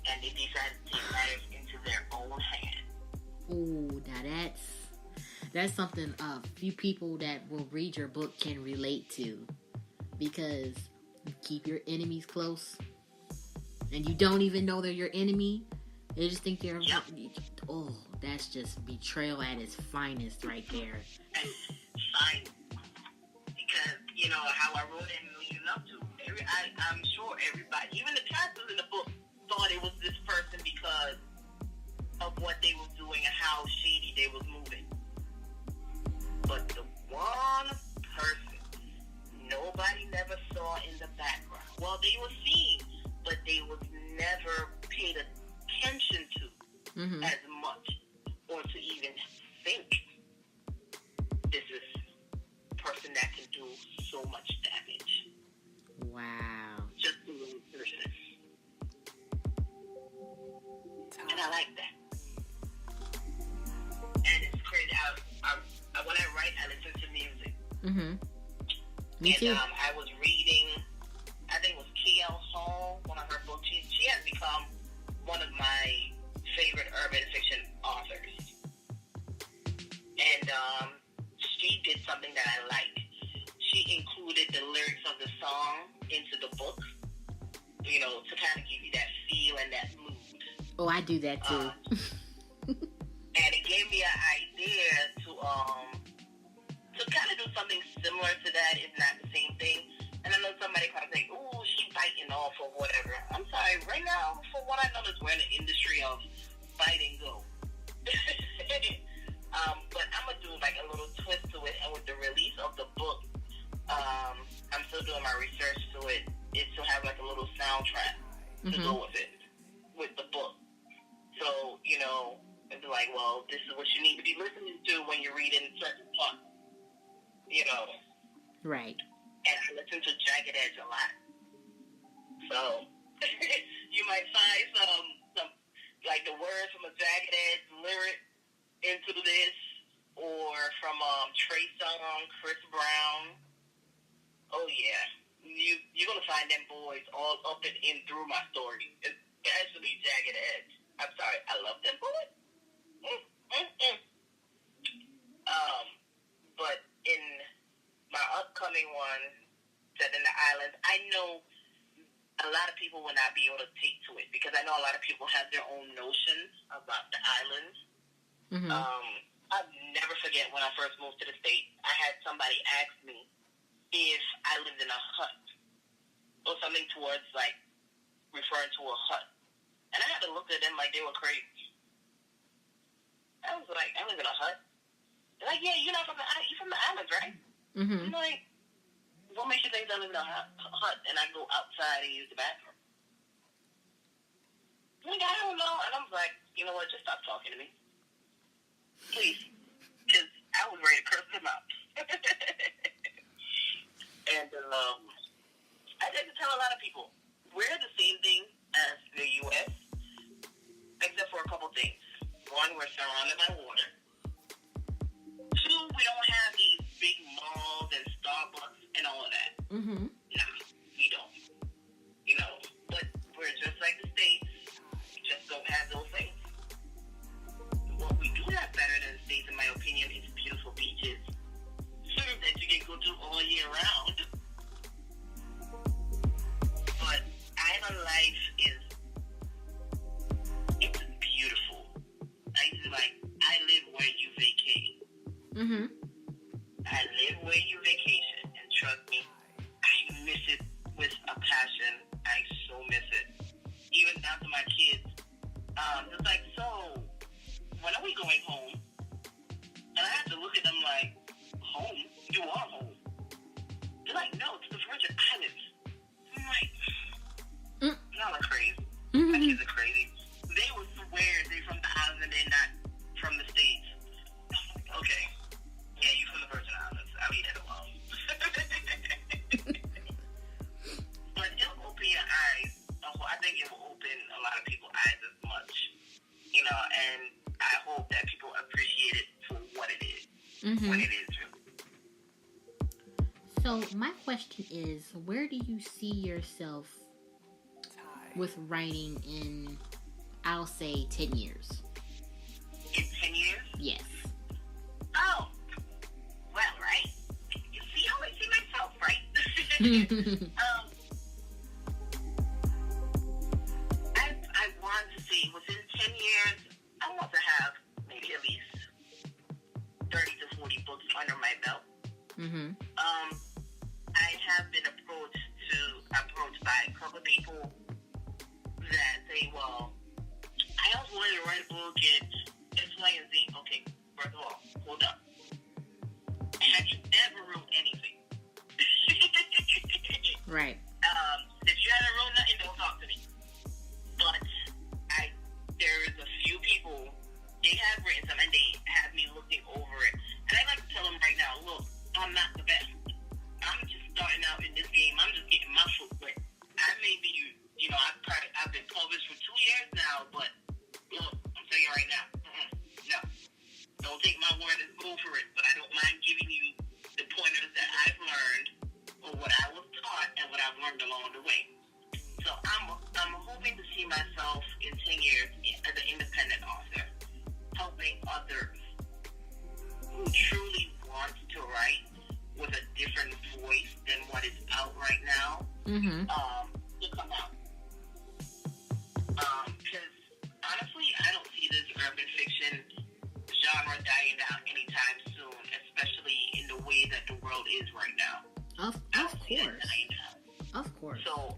Speaker 3: And they decided to take matters into their own hand.
Speaker 2: Ooh, now that's something a few people that will read your book can relate to. Because you keep your enemies close. And you don't even know they're your enemy. They just think they're... Yep. Oh, that's just betrayal at its finest right there.
Speaker 3: Fine. Because, you know, how I wrote it and leading up to, I'm sure everybody, even the characters in the book, thought it was this person because of what they were doing and how shady they was moving. But the one person nobody never saw in the background, well, they were seen, but they was never paid attention to as much, or to even think this is a person that can do so much damage.
Speaker 2: Wow.
Speaker 3: Just doing person. And I like that. write, I listen to music.
Speaker 2: Mm-hmm. Me too.
Speaker 3: And I was reading, I think it was K.L. Hall, one of her books. She has become one of my favorite urban fiction authors. And she did something that I like. She included the lyrics of the song into the book, you know, to kind of give you that feel and that mood.
Speaker 2: Oh, I do that too.
Speaker 3: And it gave me an idea to kind of do something similar to that, if not the same thing. And I know somebody kind of think, "Ooh, she biting off or whatever." I'm sorry. Right now, for what I notice, we're in the industry of bite and go. But I'm gonna do like a little twist to it, and with the release of the book, I'm still doing my research to it. Is to have like a little soundtrack to go with it, with the book. So, you know, it's like, well, this is what you need to be listening to when you're reading certain parts. You know.
Speaker 2: Right.
Speaker 3: And I listen to Jagged Edge a lot. So, you might find some, like the words from a Jagged Edge lyric into this, or from Trey Songz, Chris Brown. Oh, yeah. You're going to find them boys all up and in through my story, especially Jagged Edge. I'm sorry, I love them boys. But in my upcoming one, set in the islands, I know a lot of people will not be able to take to it, because I know a lot of people have their own notions about the islands.
Speaker 2: Mm-hmm.
Speaker 3: I'll never forget when I first moved to the States, I had somebody ask me if I lived in a hut, or something towards, like, referring to a hut. And I had to look at them like they were crazy. I was like, I live in a hut? They're like, yeah, you're from the islands, right?
Speaker 2: Mm-hmm.
Speaker 3: I'm like, what makes you think I live in a hut and I go outside and use the bathroom? Like, I don't know. And I was like, you know what, just stop talking to me. Please. Because I was ready to curse them out. And I tend to tell a lot of people, we're the same thing as the U.S., except for a couple things. One, we're surrounded by water. Two, we don't have these big malls and Starbucks and all of that.
Speaker 2: Mm-hmm.
Speaker 3: Nah, we don't. You know, but we're just like the States. We just don't have those things. What we do have better than the States, in my opinion, is beautiful beaches that you can go to all year round. But island life it's beautiful. I live where you vacate.
Speaker 2: Mm-hmm.
Speaker 3: I live where you vacation, and trust me, I miss it with a passion. I so miss it. Even down to my kids. It's like, so, when are we going home? And I have to look at them like, home? You are home. They're like, no, it's the Virgin Islands. I'm like, y'all are crazy.
Speaker 2: Mm-hmm.
Speaker 3: My kids are crazy. They would swear they're from the islands and they're not from the States. Okay. Yeah, you're from the Virgin Islands. I'll leave that alone. But it'll open your eyes. I think it will open a lot of people's eyes as much. You know, and I hope that people appreciate it for what it is.
Speaker 2: Mm-hmm.
Speaker 3: What it is, really.
Speaker 2: So, my question is, where do you see yourself with writing in, I'll say, 10 years?
Speaker 3: In 10 years?
Speaker 2: Yes.
Speaker 3: Oh, well, right. You see how I see myself, right? I want to see, within 10 years, I want to have maybe at least 30 to 40 books under my belt.
Speaker 2: Mm-hmm.
Speaker 3: I have been approached by a couple of people that say, well, I also wanted to write a book in X, Y, and Z. Okay, first of all, hold up. Have you ever wrote anything?
Speaker 2: Right.
Speaker 3: If you haven't wrote nothing, don't talk to me. But there is a few people, they have written some, and they have me looking over it. And I like to tell them right now, look, I'm not the best. I'm just starting out in this game. I'm just getting my foot wet. I may be, you know, I've been published for 2 years now, but look, I'm telling you right now, no. Don't take my word and go for it, but I don't mind giving you the pointers that I've learned or what I was taught and what I've learned along the way. So I'm hoping to see myself in 10 years as an independent author, helping others who truly want to write with a different voice than what is out right now, to come out. Because honestly, I don't see this urban fiction genre dying down anytime soon, especially in the way that the world is right now.
Speaker 2: Of course.
Speaker 3: So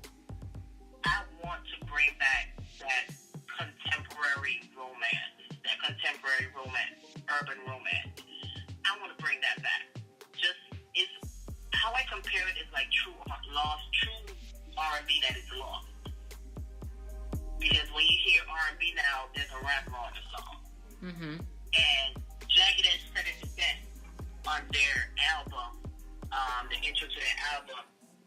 Speaker 3: I want to bring back that contemporary romance, urban romance. I want to bring that back. How I compare it is like true R&B that is lost. Because when you hear R&B now, there's a rapper on the song. And Jagged Edge said it the best on their album, the intro to their album,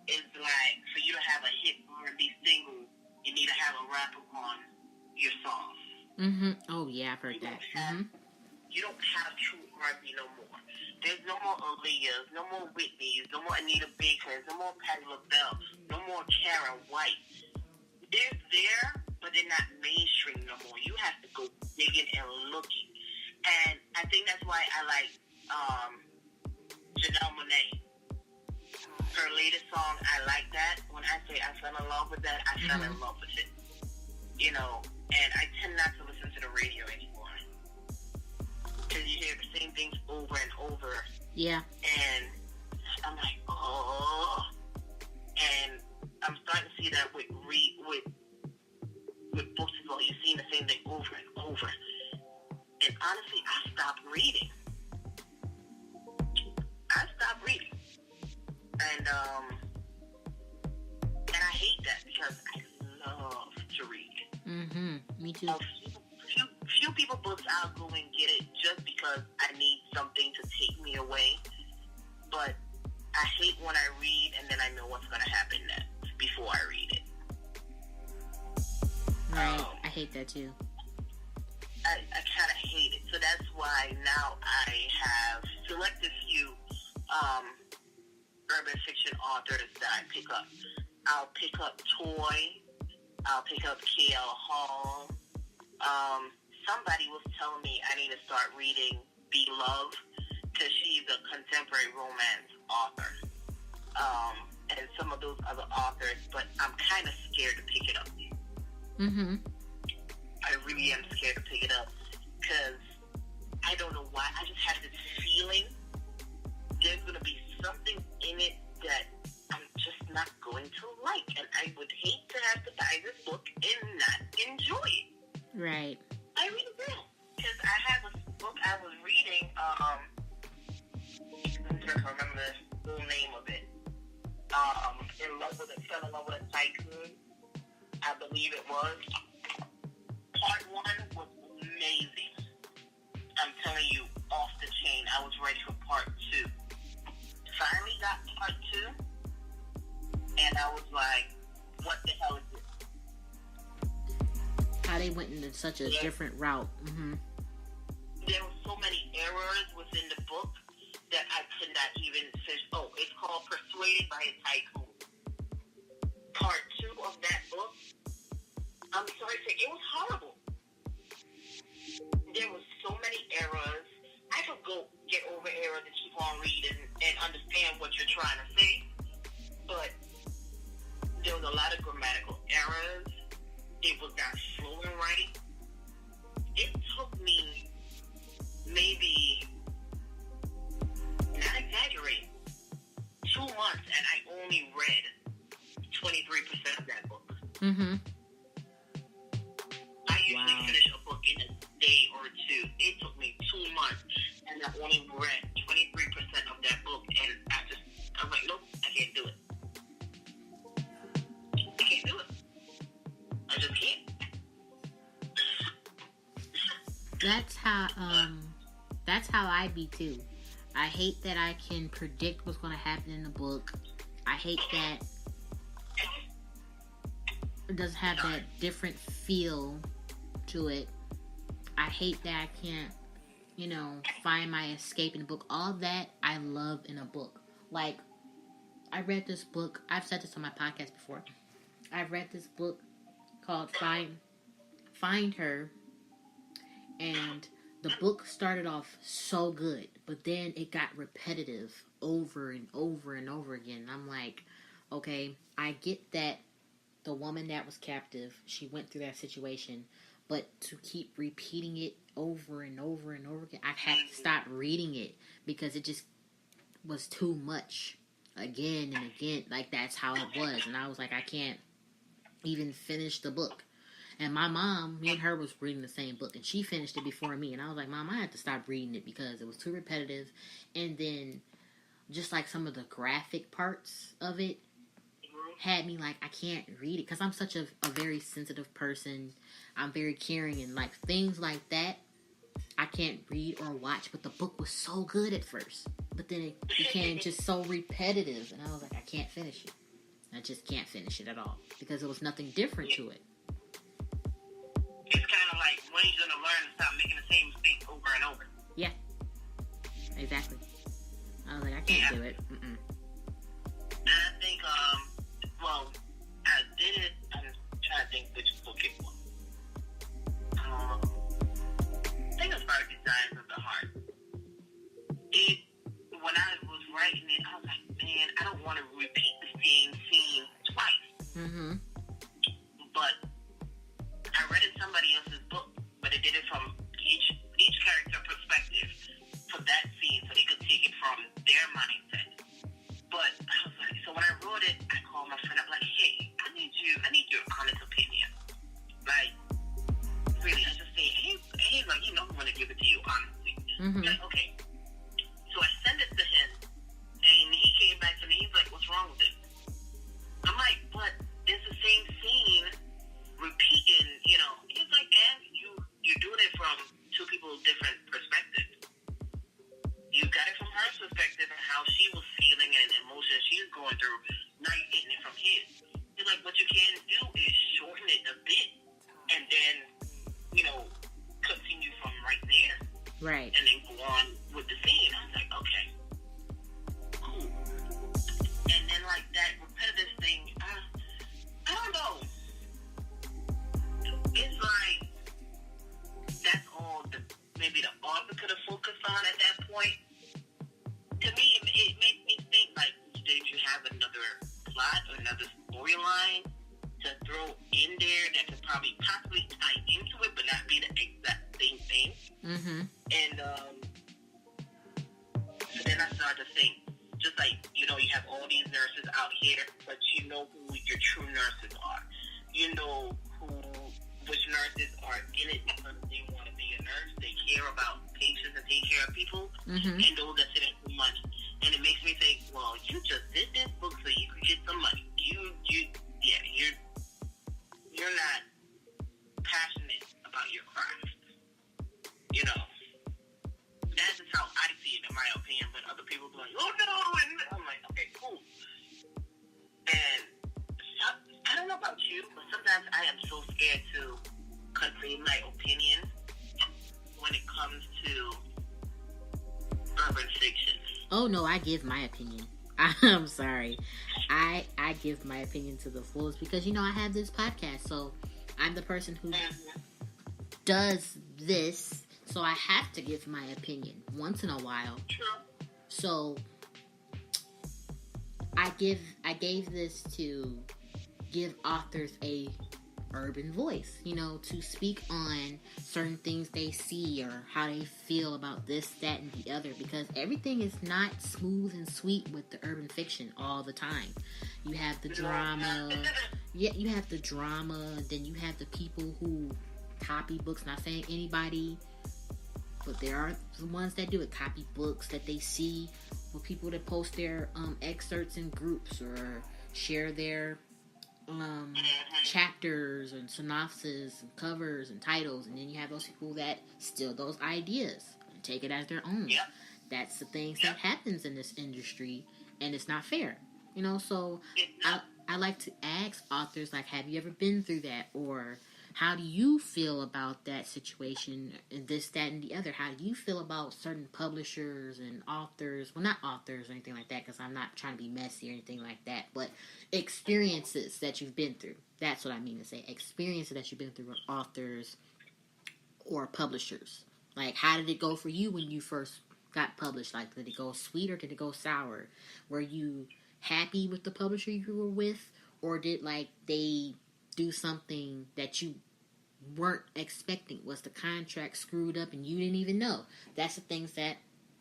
Speaker 3: is like, for you to have a hit R&B single, you need to have a rapper on your song.
Speaker 2: Oh, yeah, I've heard that.
Speaker 3: You don't have true R&B no more. There's no more Aaliyahs, no more Whitney's, no more Anita Baker's, no more Patti LaBelle, no more Karen White. They're there, but they're not mainstream no more. You have to go digging and looking. And I think that's why I like Janelle Monáe. Her latest song, I like that. When I say I fell in love with that, I fell in love with it. You know, and I tend not to listen to the radio anymore. Because you hear the same things over and over.
Speaker 2: Yeah.
Speaker 3: And I'm like, oh. And I'm starting to see that with books as well. You're seeing the same thing over and over. And honestly, I stopped reading. And I hate that because I love to read.
Speaker 2: Me too.
Speaker 3: Few people books I'll go and get it just because I need something to take me away. But I hate when I read and then I know what's going to happen next before I read it.
Speaker 2: Right. I hate that too.
Speaker 3: I kind of hate it. So that's why now I have selected few urban fiction authors that I pick up. I'll pick up Toy. I'll pick up K.L. Hall. Somebody was telling me I need to start reading Beloved because she's a contemporary romance author. And some of those other authors, but I'm kind of scared to pick it up. I really am scared to pick it up because I don't know why. I just have this feeling there's going to be something in it that I'm just not going to like. And I would hate to have to buy this book and not enjoy it.
Speaker 2: Right.
Speaker 3: I really do. Because I have a book I was reading, I don't remember the full name of it. Fell in love with a tycoon, I believe it was. Part 1 was amazing. I'm telling you, off the chain. I was ready for part 2. Finally got part 2, and I was like, what the hell is this?
Speaker 2: How they went into such a different route.
Speaker 3: There were so many errors within the book that I could not even finish. Oh, it's called Persuaded by a Tycoon. Part 2 of that book, I'm sorry to say, it was horrible. There were so many errors. I could go get over errors and keep on reading and understand what you're trying to say, but there was a lot of grammatical errors. It was not flowing right. It took me maybe, not exaggerating, 2 months, and I only read 23% of that book. I usually finish a book in a day or two. It took me 2 months, and I only read 23% of that book, and I was like, nope, I can't do it. I can't do it. I just can't.
Speaker 2: That's how I be too. I hate that I can predict what's going to happen in the book. I hate that it doesn't have that different feel to it. I hate that I can't find my escape in a book. All that I love in a book. Like, I read this book. I've said this on my podcast before. I read this book called Find Her, and the book started off so good, but then it got repetitive over and over and over again. And I'm like, okay, I get that the woman that was captive, she went through that situation, but to keep repeating it over and over and over again, I've had to stop reading it because it just was too much again and again. Like, that's how it was. And I was like, I can't even finish the book. And my mom, me and her was reading the same book, and she finished it before me. And I was like, Mom, I had to stop reading it because it was too repetitive. And then just like some of the graphic parts of it had me like, I can't read it because I'm such a very sensitive person. I'm very caring, and like things like that I can't read or watch. But the book was so good at first, but then it became just so repetitive, and I was like, I can't finish it. I just can't finish it at all because there was nothing different to it.
Speaker 3: It's kind of like, when are you going to learn to stop making the same mistake over and over?
Speaker 2: Yeah, exactly. I was like, I can't do it.
Speaker 3: And I think, well, I did it. I'm trying to think which book it was. I think it was Fire Designs of the Heart. When I was writing it, I was like, man, I don't want to repeat the same scene twice.
Speaker 2: Mm-hmm.
Speaker 3: But I read in somebody else's book, but it did it from each character perspective for that scene, so they could take it from their mindset. But I was like, so when I wrote it, I called my friend up like, hey, I need your honest opinion. Like, really, I just say, hey, like, I'm going to give it to you honestly.
Speaker 2: Mm-hmm.
Speaker 3: Like, okay. So I sent it to him, and he came back to me. He's like, what's wrong with it? I'm like, but it's the same scene repeating, He's like, and you're doing it from two people's different perspectives. You got it from her perspective and how she was feeling and emotions she's going through. Now you're getting it from his. He's like, what you can do is shorten it a bit and then, continue from right there.
Speaker 2: Right.
Speaker 3: And then go on with the scene. I was like, okay, cool. And then like that repetitive thing, I don't know. It's like that's all maybe the author could have focused on at that point. To me, it makes me think like, did you have another plot or another storyline to throw in there that could probably possibly tie into it, but not be the exact same thing?
Speaker 2: Mm-hmm.
Speaker 3: And so then I started to think, just like, you have all these nurses out here, but you know who your true nurses are. You know which nurses are in it because they want to be a nurse. They care about patients and take care of people.
Speaker 2: Mm-hmm.
Speaker 3: And those that sit in for money. And it makes me think, well, you just did this book so you could get some money. You're not passionate about your craft. That's just how I see it, in my opinion. But other people be like, oh no, and I'm like, okay, cool. And I don't know about you, but sometimes I am so scared to convey my opinion when it comes to urban fiction.
Speaker 2: Oh no, I give my opinion. I'm sorry. I give my opinion to the fullest because I have this podcast, so I'm the person who does this, so I have to give my opinion once in a while.
Speaker 3: True.
Speaker 2: So I gave this to give authors a urban voice, to speak on certain things they see or how they feel about this, that, and the other, because everything is not smooth and sweet with the urban fiction all the time. You have the drama, then you have the people who copy books, not saying anybody, but there are the ones that do it, copy books that they see with people that post their excerpts in groups or share their chapters and synopses and covers and titles, and then you have those people that steal those ideas and take it as their own.
Speaker 3: Yep.
Speaker 2: That's the things that happens in this industry, and it's not fair. So I like to ask authors, like, have you ever been through that? Or how do you feel about that situation and this, that, and the other? How do you feel about certain publishers and authors? Well, not authors or anything like that, because I'm not trying to be messy or anything like that, but experiences that you've been through. That's what I mean to say. Experiences that you've been through with authors or publishers. Like, how did it go for you when you first got published? Like, did it go sweet or did it go sour? Were you happy with the publisher you were with, or did, like, they do something that you weren't expecting? Was the contract screwed up and you didn't even know? That's the things that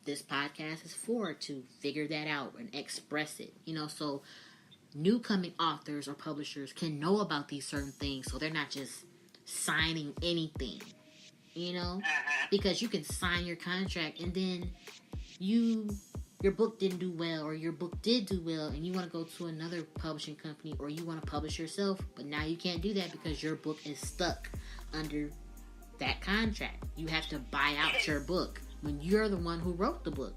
Speaker 2: this podcast is for, to figure that out and express it. You know, so new coming authors or publishers can know about these certain things, so they're not just signing anything, you know? Because you can sign your contract and then your book didn't do well, or your book did do well, and you want to go to another publishing company, or you want to publish yourself, but now you can't do that because your book is stuck under that contract. You have to buy out your book when you're the one who wrote the book.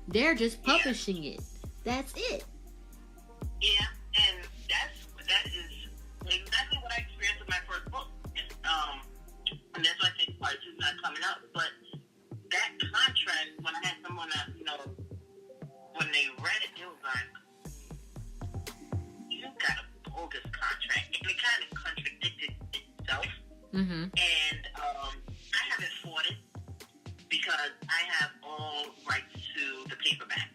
Speaker 2: They're just publishing it. That's it.
Speaker 3: Yeah, and that is exactly what I experienced with my first book. And that's why I think part 2 is not coming up. But that contract, when I had someone that, you know, when they read it, it was like, you got a bogus contract. And it kind of contradicted itself.
Speaker 2: Mm-hmm.
Speaker 3: And I haven't fought it because I have all rights to the paperback.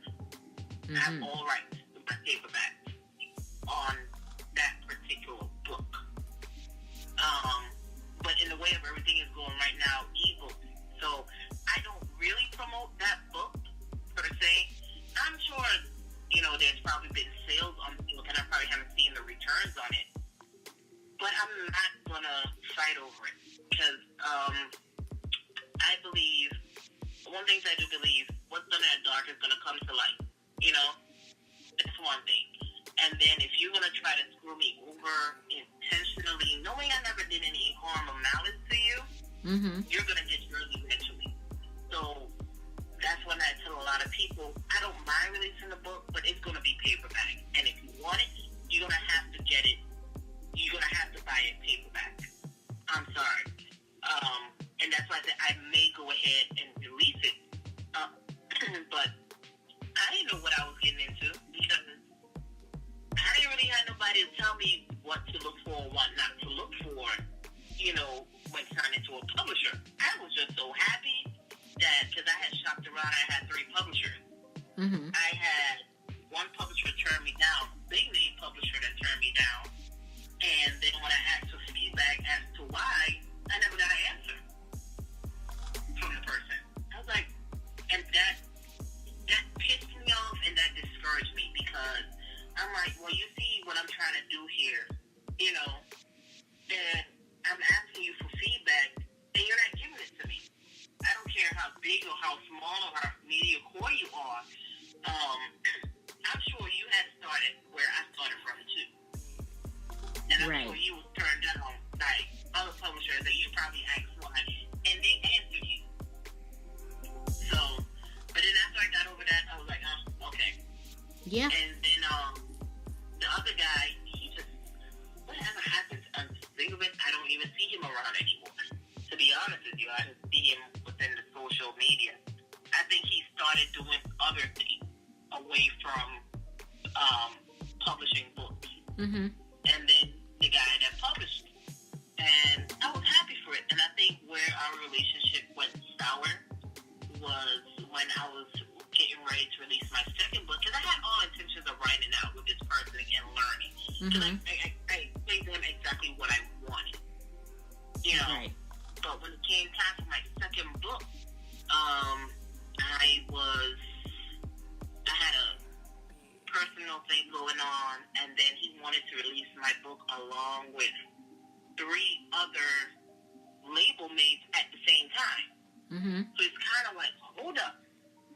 Speaker 3: Mm-hmm. I have all rights to my paperback on that particular book. But in the way of everything is going right now, ebooks. So I don't really promote that book per se. I'm sure, you know, there's probably been sales on the book, and I probably haven't seen the returns on it. But I'm not gonna fight over it because I believe one thing I do believe: what's done in the dark is gonna come to light. You know, that's one thing. And then if you're gonna try to screw me over intentionally, knowing I never did any harm or malice to you, you're gonna get yours eventually. So that's when I tell a lot of people, I don't mind releasing the book, but it's gonna be paperback. And if you want it, you're gonna have to get it. You're gonna have to buy it paperback. I'm sorry. And that's why I said I may go ahead and release it. But I didn't know what I was getting into because I didn't really have nobody to tell me what to look for or what not to look for, you know, when signing to a publisher. I was just so happy that, because I had shopped around, I had 3 publishers. Mm-hmm. I had one publisher turn me down, big name publisher that turned me down. And then when I asked for feedback as to why, I never got an answer from the person. I was like, and that pissed me off and that discouraged me because I'm like, well, you see what I'm trying to do here, you know, and I'm asking you for feedback and you're not giving it to me. I don't care how big or how small or how mediocre you are. I'm sure you had started where I started from too. And I'm sure you was turned down by other publishers that you probably asked why, and they answered you. So, but then after I got over that, I was like, okay. Yeah. And then the other guy, he just, whatever happens, think of it, I don't even see him around anymore. To be honest with you, I didn't see him within the social media. I think he started doing other things away from publishing books. Mm-hmm. And then the guy that published it. And I was happy for it. And I think where our relationship went sour was when I was getting ready to release my second book. Because I had all intentions of writing out with this person and learning. Because I explained to him exactly what I wanted. You know? Right. But when it came time for my second book, I had a personal thing going on, and then he wanted to release my book along with 3 other label mates at the same time. Mm-hmm. So it's kind of like, hold up,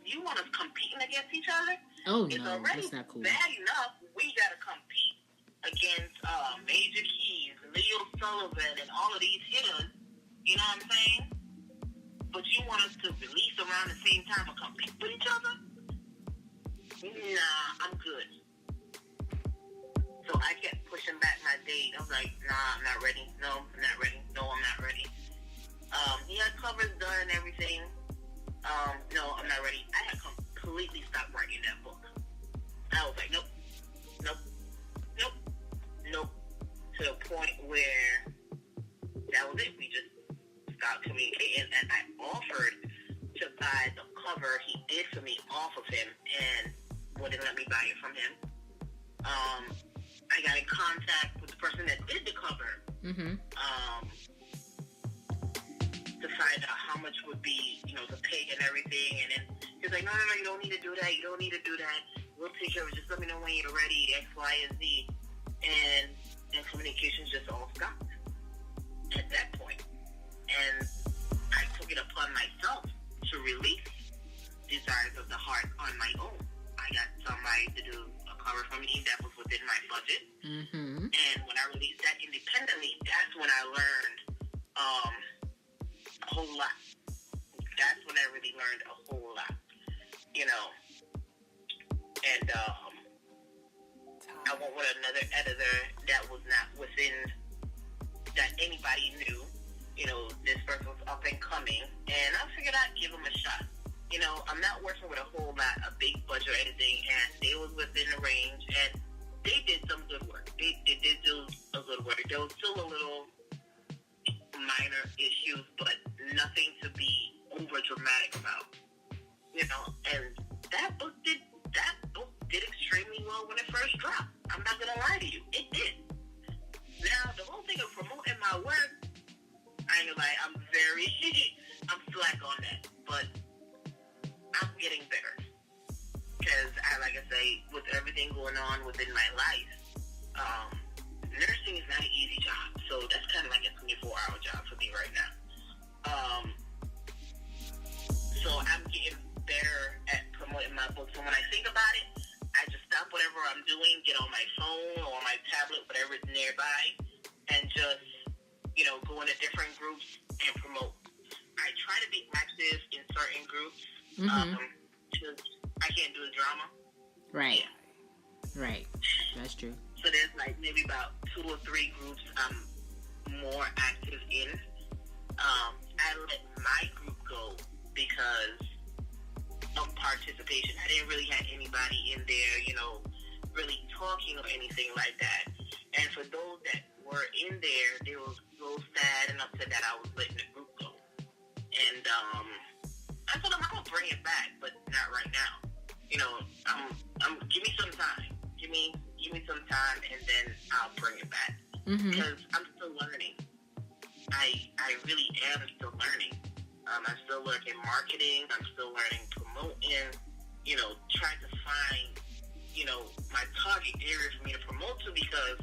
Speaker 3: you want us competing against each other? Oh, it's no, already that's not cool. Bad enough. We got to compete against Major Keys, Leo Sullivan, and all of these hitters. You know what I'm saying? But you want us to release around the same time and compete with each other? Nah, I'm good. So I kept pushing back my date. I was like, nah, I'm not ready. No, I'm not ready. No, I'm not ready. He had covers done and everything. No, I'm not ready. I had completely stopped writing that book. I was like, nope, nope, nope, nope. To the point where that was it. We just stopped communicating, and I offered to buy the cover he did for me off of him, and wouldn't let me buy it from him. I got in contact with the person that did the cover. To find out how much would be, the pay and everything. And then he was like, no, you don't need to do that. You don't need to do that. We'll take care of it. Just let me know when you're ready, X, Y, and Z. And communications just all stopped at that point. And I took it upon myself to release Desires of the Heart on my own. I got somebody to do a cover for me that was within my budget. And when I released that independently, that's when I learned a whole lot. That's when I really learned a whole lot, And I went with another editor that was not within, that anybody knew. This person was up and coming, and I figured I'd give him a shot. I'm not working with a whole lot of big budget or anything, and they was within the range, and they did some good work. They did do a good work. There was still a little minor issues, but nothing to be over dramatic about. And that book did extremely well when it first dropped. I'm not gonna lie to you, it did. Now the whole thing of promoting my work, I ain't gonna lie, I'm slack on that, but I'm getting better. Because like I say, with everything going on within my life, nursing is not an easy job. So that's kind of like a 24-hour job for me right now. So I'm getting better at promoting my book. So when I think about it, I just stop whatever I'm doing, get on my phone or my tablet, whatever is nearby, and just, go into different groups and promote. I try to be active in certain groups. Because I can't do the drama.
Speaker 2: Right. Yeah. Right. That's true.
Speaker 3: So there's maybe about 2 or 3 groups I'm more active in. I let my group go because of participation. I didn't really have anybody in there, really talking or anything like that. And for those that were in there, they were so sad and upset that I was letting the group go. And I told them I'm gonna bring it back, but not right now. Give me some time. Give me some time, and then I'll bring it back. Because I'm still learning. I really am still learning. I'm still learning marketing. I'm still learning promoting. Trying to find, my target area for me to promote to, because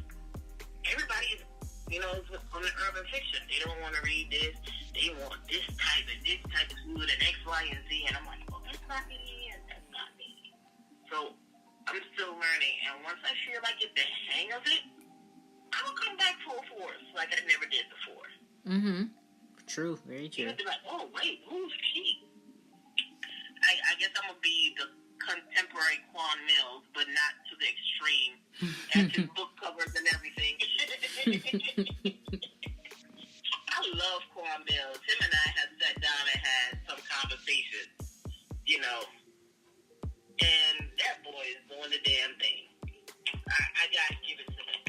Speaker 3: everybody is, on the urban fiction. They don't want to read this. They want this type of food and X, Y, and Z. And I'm like, oh, that's not me, and that's not me. So I'm still learning. And once I feel I get the hang of it, I'm going to come back full force like I never did before.
Speaker 2: True. Very true.
Speaker 3: You'll be like, oh, wait, who's she? I guess I'm going to be the contemporary Quan Mills, but not to the extreme. And his book covers and everything. I love Quan Mills. Him and I have sat down and had some conversations, and that boy is doing the damn thing. I gotta give it to him.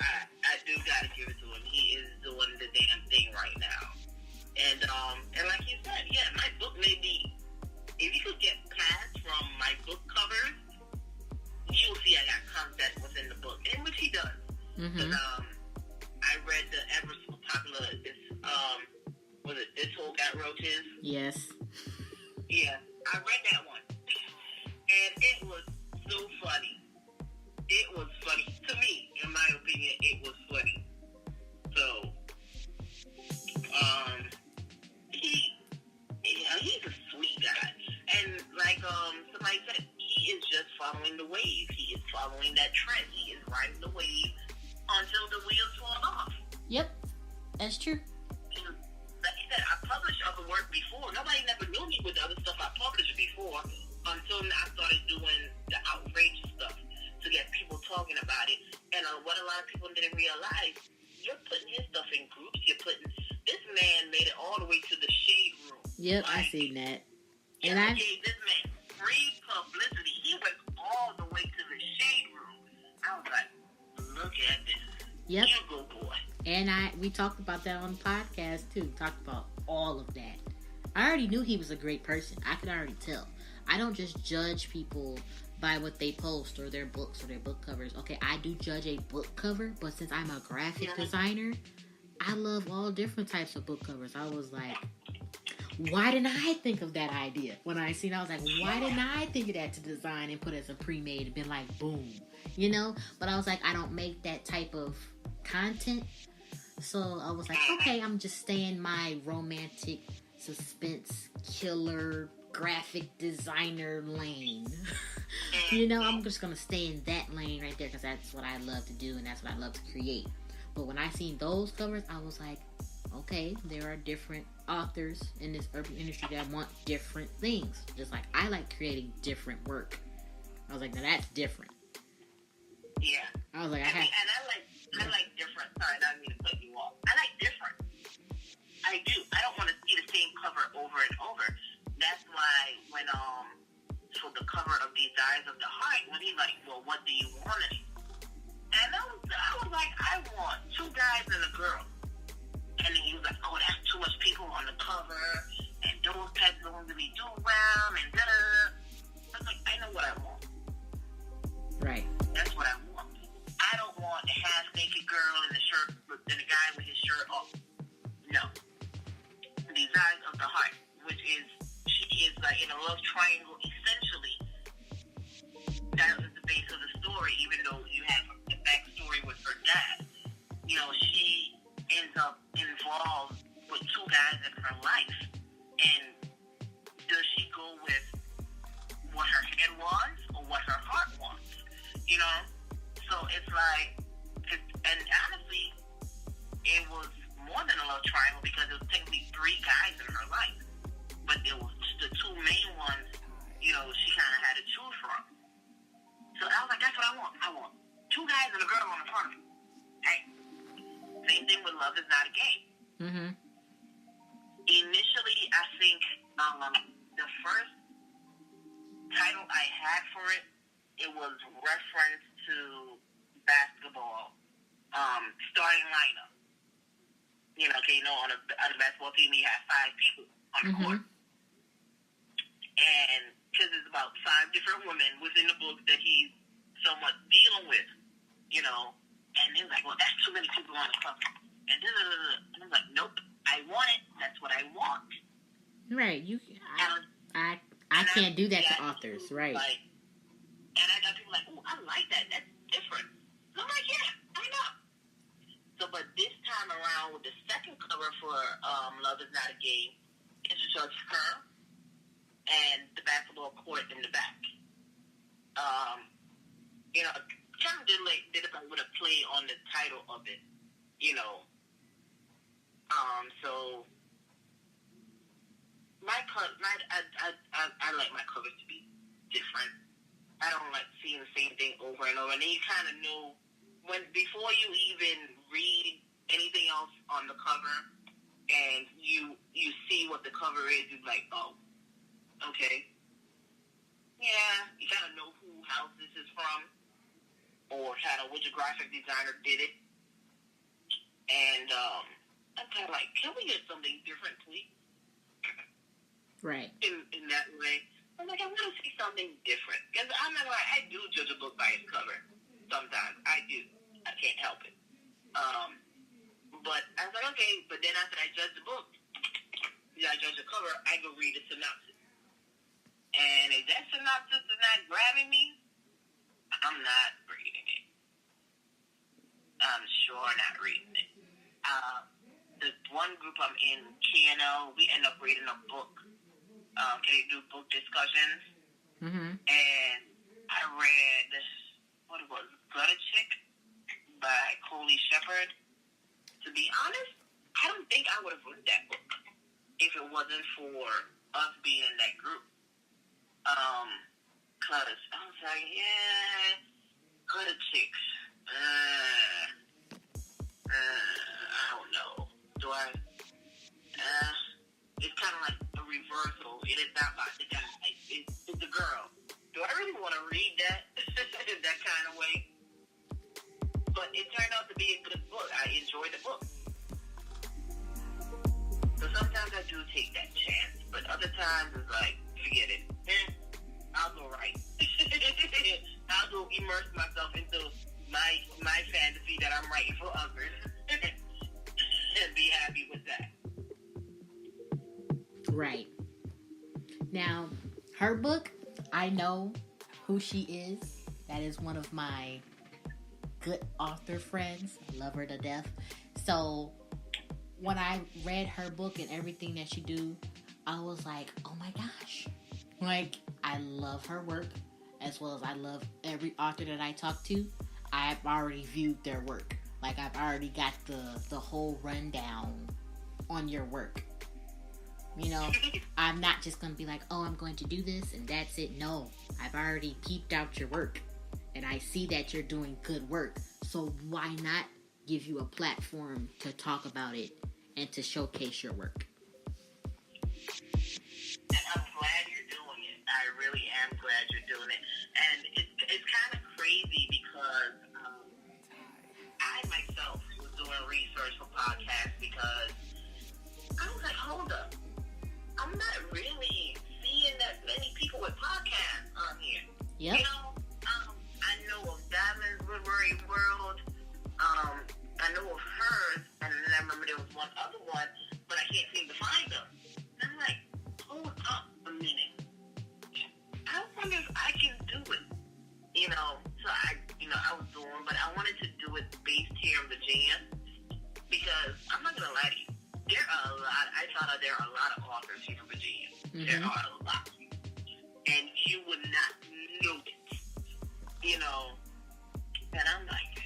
Speaker 3: I do gotta give it to him. He is doing the damn thing right now. And like you said, yeah, my book may be, if you could get past from my book covers, you'll see I got content within the book, and which he does. Because I read the ever so popular, This Hole Got Roaches?
Speaker 2: Yes.
Speaker 3: Yeah, I read that one. And it was so funny. It was funny. To me, in my opinion, it was funny. So, he's a sweet guy. And like somebody said, he is just following the wave. He is following that trend. He is riding the wave until the wheels fall off.
Speaker 2: Yep, that's true.
Speaker 3: Like you said, I published other work before. Nobody never knew me with the other stuff I published before until I started doing the outrageous stuff to get people talking about it. And what
Speaker 2: Yep, I seen that.
Speaker 3: And I gave this man free publicity. He went all the way to the shade room. I was like, look at this.
Speaker 2: Yep.
Speaker 3: You go, boy.
Speaker 2: And we talked about that on the podcast too. Talked about all of that. I already knew he was a great person. I could already tell. I don't just judge people by what they post or their books or their book covers. Okay, I do judge a book cover, but since I'm a graphic designer, I love all different types of book covers. I was like, why didn't I think of that idea? When I seen it, I was like, why didn't I think of that to design and put as a pre-made and been like, boom, you know? But I was like, I don't make that type of content. So I was like, okay, I'm just staying my romantic, suspense, killer, graphic designer lane. You know, I'm just going to stay in that lane right there because that's what I love to do and that's what I love to create. But when I seen those covers, I was like, okay, there are different authors in this urban industry that want different things. Just like I like creating different work. I was like, now that's different.
Speaker 3: Yeah.
Speaker 2: I was like,
Speaker 3: I like different. Sorry, I don't mean to cut you off. I like different. I do. I don't want to see the same cover over and over. That's why when for the cover of These Eyes of the Heart, when he's like, well, what do you want in it? And I was like, I want two guys and a girl. And then he was like, oh, that's too much people on the cover, and those types don't really do well, and da-da. I was like, I know what I want.
Speaker 2: right.
Speaker 3: That's what I want. I don't want a half-naked girl in the shirt, and a guy with his shirt off. No. These Eyes of the Heart, which is, she is like in a love triangle, essentially. That was the base of the story, even though you have the backstory with her dad. You know, she ends up involved with two guys in her life. And does she go with what her head wants or what her heart wants? You know? So it's like, and honestly, it was more than a love triangle because it was technically three guys in her life. But it was the two main ones, you know, she kind of had to choose from. So I was like, that's what I want. I want two guys and a girl on the party. Hey, same thing with Love Is Not a Game.
Speaker 2: Mm-hmm.
Speaker 3: Initially, I think the first title I had for it, it was reference to basketball, starting lineup. You know, okay, you know, on a basketball team, you have 5 people on the court. And because there's about 5 different women within the book that he's somewhat dealing with, you know, and they're like, well, that's too many people on the cover. And I'm like, nope, I want it. That's what I want.
Speaker 2: Right. I can't do that to authors, right?
Speaker 3: Like, and I got people like, oh, I like that. That's different. So I'm like, yeah, I know. So, but this time around with the second cover for Love Is Not a Game, it's just her and the basketball court in the back. You know, kind of did it with a play on the title of it, you know. So I like my covers to be different. I don't like seeing the same thing over and over. And then you kind of know before you even read anything else on the cover, and you see what the cover is, you're like, oh, okay. Yeah, you kind of know who house this is from, or kind of which graphic designer did it. And I'm kind of like, can we get something different, please?
Speaker 2: Right.
Speaker 3: In that way. I'm like, I want to see something different. Because I'm not like, I do judge a book by its cover. Sometimes. I do. I can't help it. But I was like, okay. But then after I judge the book, I judge the cover, I go read the synopsis. And if that synopsis is not grabbing me, I'm not reading it. I'm sure not reading it. The one group I'm in, K&L, we end up reading a book. They do book discussions.
Speaker 2: Mm-hmm.
Speaker 3: And I read, what it was, Gutter Chick by Coley Shepherd. To be honest, I don't think I would have read that book if it wasn't for us being in that group. Cause I was like, yeah, Gutter Chicks. I don't know. Do I? It's kind of like a reversal. It is not about the guy. It's the girl. Do I really want to read that in that kind of way? But it turned out to be a good book. I enjoyed the book. So sometimes I do take that chance, but other times it's like, forget it. I'll go right. I'll go immerse myself into my fantasy that I'm writing for others and be happy with that.
Speaker 2: Right. Now, her book, I know who she is. That is one of my good author friends. I love her to death. So, when I read her book and everything that she do, I was like, oh my gosh. Like, I love her work, as well as I love every author that I talk to. I've already viewed their work. Like, I've already got the whole rundown on your work. You know, I'm not just going to be like, oh, I'm going to do this and that's it. No, I've already peeped out your work and I see that you're doing good work. So why not give you a platform to talk about it and to showcase your work?
Speaker 3: And I'm glad you're doing it. I really am glad you're doing it. And it's kind of crazy because I myself was doing research for podcasts because I was like, hold up. I'm not really seeing that many people with podcasts on here.
Speaker 2: Yep.
Speaker 3: You know, I know of Diamond's Literary World. I know of hers, and then I remember there was one other one, but I can't seem to find them. And I'm like, hold up a minute. I wonder if I can do it. You know, so I was doing, but I wanted to do it based here in Virginia because I'm not gonna lie to you. I found out there are a lot of authors here in Virginia. Mm-hmm. There are a lot. And you would not know it. You know? And I'm like,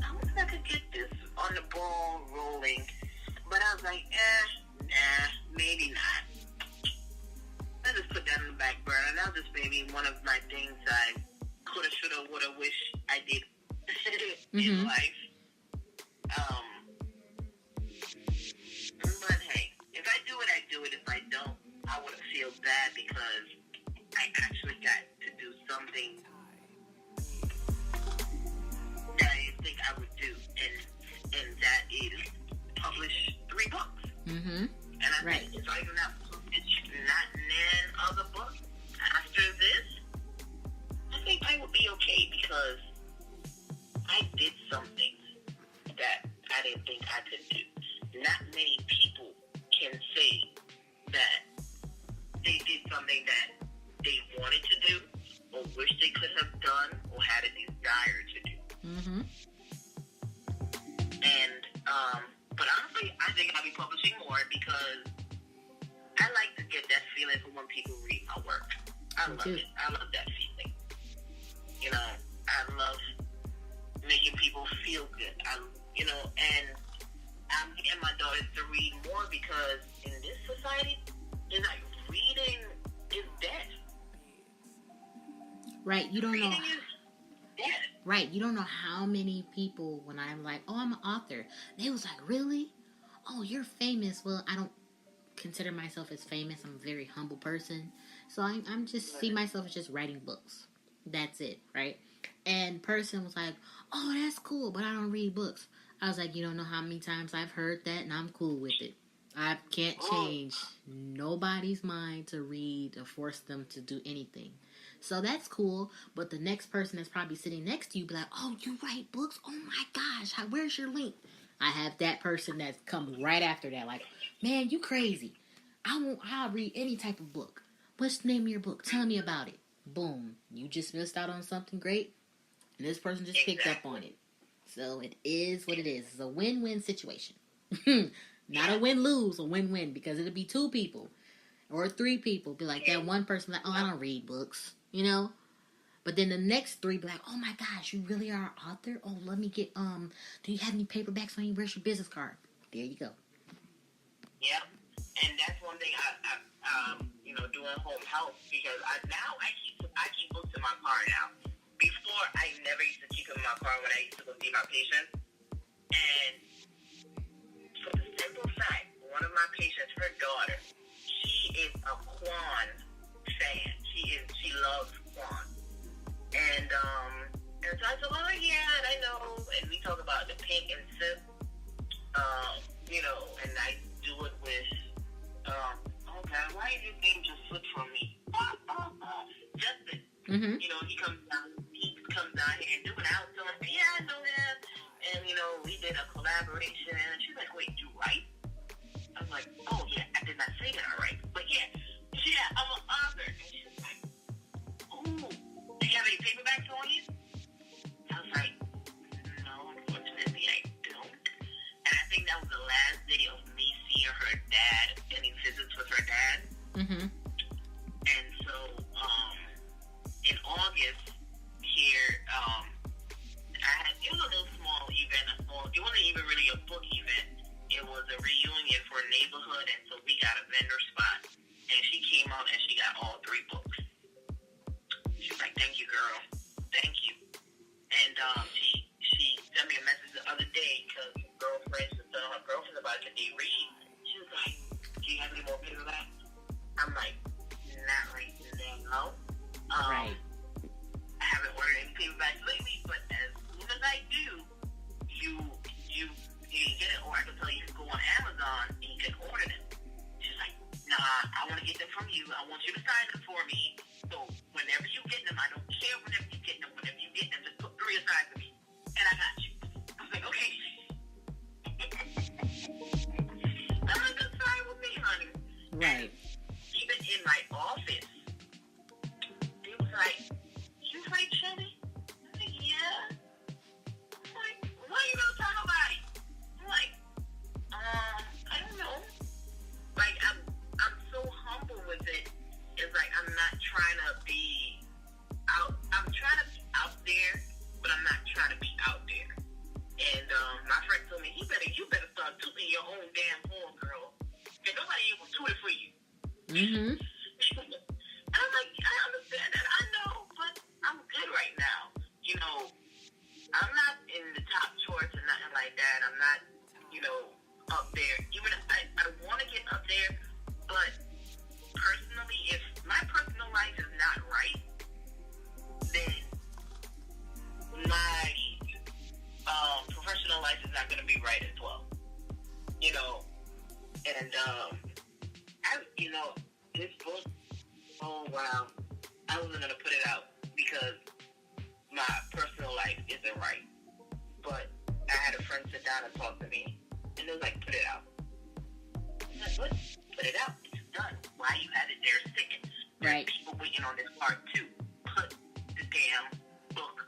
Speaker 3: I wish I could get this on the ball rolling. But I was like, nah, maybe not. I just put that in the back burner. And that was just maybe one of my things I coulda, shoulda, woulda, wish I did in life. But hey, if I do it, I do it. If I don't, I wouldn't feel bad because I actually got to do something that I didn't think I would do, and that is publish 3 books. Mm-hmm. And I think if I do not publish not none other books after this, I think I would be okay because I did something that I didn't think I could do. Not many people can say that they did something that they wanted to do or wish they could have done or had a desire to do. Mm-hmm. And, but honestly, I think I'll be publishing more because I like to get that feeling from when people read my work. I love it. I love that feeling. You know, I love making people feel good. And I'm getting my daughters to read more because in this society, it's like reading is dead.
Speaker 2: Right, you don't
Speaker 3: reading
Speaker 2: know.
Speaker 3: Is dead.
Speaker 2: Right, you don't know how many people when I'm like, oh, I'm an author. They was like, really? Oh, you're famous. Well, I don't consider myself as famous. I'm a very humble person. So I'm just see myself as just writing books. That's it, right? And person was like, oh, that's cool, but I don't read books. I was like, you don't know how many times I've heard that, and I'm cool with it. I can't change nobody's mind to read or force them to do anything. So that's cool, but the next person that's probably sitting next to you be like, oh, you write books? Oh my gosh, where's your link? I have that person that comes right after that, like, man, you crazy. I'll read any type of book. What's the name of your book? Tell me about it. Boom. You just missed out on something great, and this person just picked up on it. So it is what it is. It's a win-win situation. Not a win-lose, a win-win, because it'll be 2 people or 3 people. Be like that one person like, oh, I don't read books, you know? But then the next 3 be like, oh my gosh, you really are an author? Oh, let me get, do you have any paperbacks on you? Where's your business card? There you go.
Speaker 3: Yeah. And that's one thing I doing home health because I keep books in my car now. Before, I never used to keep them in my car when I used to go see my patients. And for the simple fact, one of my patients, her daughter, she is a Quan fan. She loves Quan. And so I said, well, yeah, and I know. And we talk about the pink and sip, and I do it with, okay, why did your name just switch from me? Justin.
Speaker 2: Mm-hmm.
Speaker 3: He comes down here and do it out. So I'm like, yeah, I know him. And, we did a collaboration. And she's like, wait, you write? I was like, oh, yeah, I did not say that all right. But, yeah, I'm an author. And she's like, ooh, do you have any paperbacks on you? I was like, no, unfortunately, I don't. And I think that was the last day of me seeing her dad, any visits with her dad.
Speaker 2: Mm-hmm.
Speaker 3: And so, in August here, it was a little small event. It wasn't even really a book event. It was a reunion for a neighborhood, and so we got a vendor spot. And she came out and she got all 3 books. She's like, "Thank you, girl. Thank you." And she sent me a message the other day because her girlfriend's about to read. She was like, "Do you have any more paperbacks?" I'm like, "Not right now."
Speaker 2: Right.
Speaker 3: I haven't ordered any paperbacks lately, but as soon as I do, you can get it, or I can tell you to go on Amazon and you can order them. She's like, nah, I want to get them from you. I want you to sign them for me. So whenever you get them, I don't care whenever you get them. Whenever you get them, just put 3 aside for me, and I got you. I was like, okay. That was just fine with me, honey.
Speaker 2: Right.
Speaker 3: And even in my office, it was like, you write, Shelly? I'm like, yeah. I'm like, why you don't tell nobody? I'm like, I don't know. Like, I'm so humble with it. It's like I'm not trying to be out. I'm trying to be out there, but I'm not trying to be out there. And my friend told me, you better start tooting your own damn horn, girl. And nobody ain't gonna toot it for you.
Speaker 2: Mm-hmm.
Speaker 3: And I'm like, I understand that. I know, but I'm good right now. I'm not in the top charts and nothing like that. I'm not, up there. Even I want to get up there, but personally, if my personal life is not right, then my professional life is not going to be right as well. And this book, oh wow, I wasn't going to put it out because my personal life isn't right. But I had a friend sit down and talk to me, and they was like, put it out. I was like, what? Put it out. It's done. Why you have it there sticking? There's
Speaker 2: Right.
Speaker 3: people waiting on this part too. Put the damn book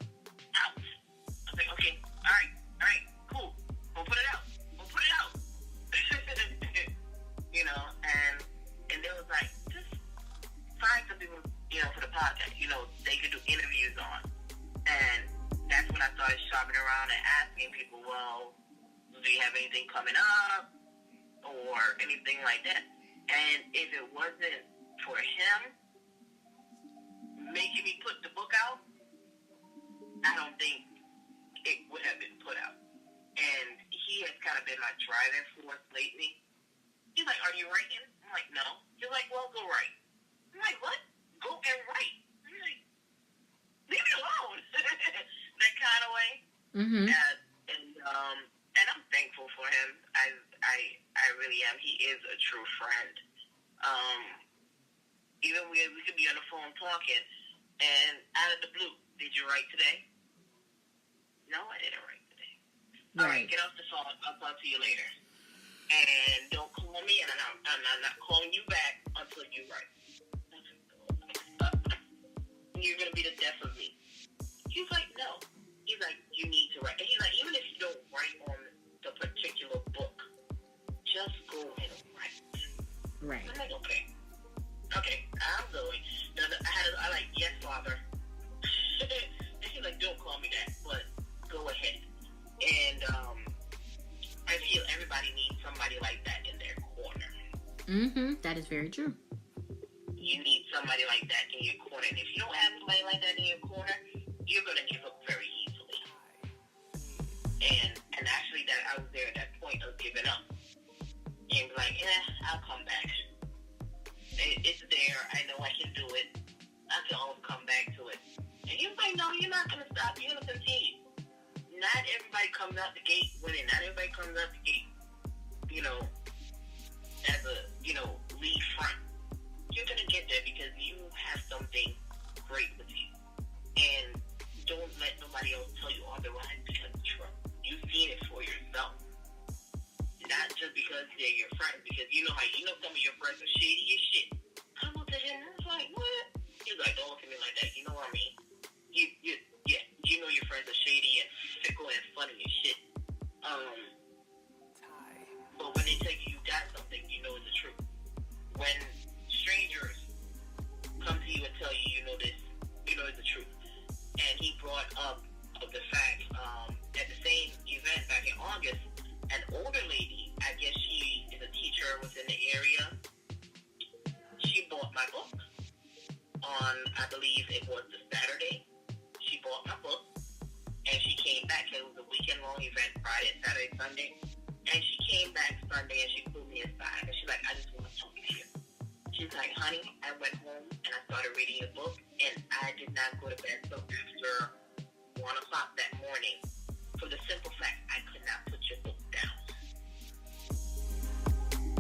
Speaker 3: out. I was like, okay, all right, cool. We'll put it out. And they was like, just find some people, for the podcast, they could do interviews on. And that's when I started shopping around and asking people, well, do you have anything coming up or anything like that? And if it wasn't for him making me put the book out, I don't think it would have been put out. And he has kind of been my driving force lately. He's like, are you writing? I'm like, no. He's like, well, go write. I'm like, what? Go and write. I'm like, leave me alone. That kind of way.
Speaker 2: Mm-hmm.
Speaker 3: And I'm thankful for him. I really am. He is a true friend. Even we could be on the phone talking, and out of the blue, did you write today? No, I didn't write today.
Speaker 2: Right.
Speaker 3: All right, get off the phone. I'll talk to you later. And don't call me, and I'm not calling you back until you write. You're going to be the death of me. He's like, no. He's like, you need to write. And he's like, even if you don't write on the particular book, just go ahead and write.
Speaker 2: Right.
Speaker 3: I'm like, okay, I'm going. I like, yes, Father. And he's like, don't call me that, but go ahead. And I feel everybody needs somebody like that in their corner.
Speaker 2: Mm-hmm. That is very true.
Speaker 3: You need somebody like that in your corner. And if you don't have somebody like that in your corner, you're going to give up very easily. And actually, that I was there at that point of giving up. and be like, I'll come back. It's there. I know I can do it. I can always come back to it. And he was like, no, you're not going to stop. You're going to continue. Not everybody comes out the gate winning. Not everybody comes out the gate, as a, lead front. You're going to get there because you have something great with you. And don't let nobody else tell you otherwise because you've seen it for yourself. Not just because they're your friends, because some of your friends are shady as shit. I looked at him and I was like, what? He's like, don't look at me like that. You know what I mean? You know your friends are shady and fickle and funny and shit. But when they tell you got something, you know it's the truth. When strangers come to you and tell you this, you know it's the truth. And he brought up the fact at the same event back in August, an older lady, I guess she is a teacher within the area, she bought my book on, I believe it was the Saturday. She bought my book, and she came back. It was a weekend-long event, Friday, Saturday, Sunday. And she came back Sunday, and she pulled me aside, and she's like, I just want to talk to you. She's like, honey, I went home, and I started reading your book, and I did not go to bed till after 1 o'clock that morning for the simple fact I could not put your book down.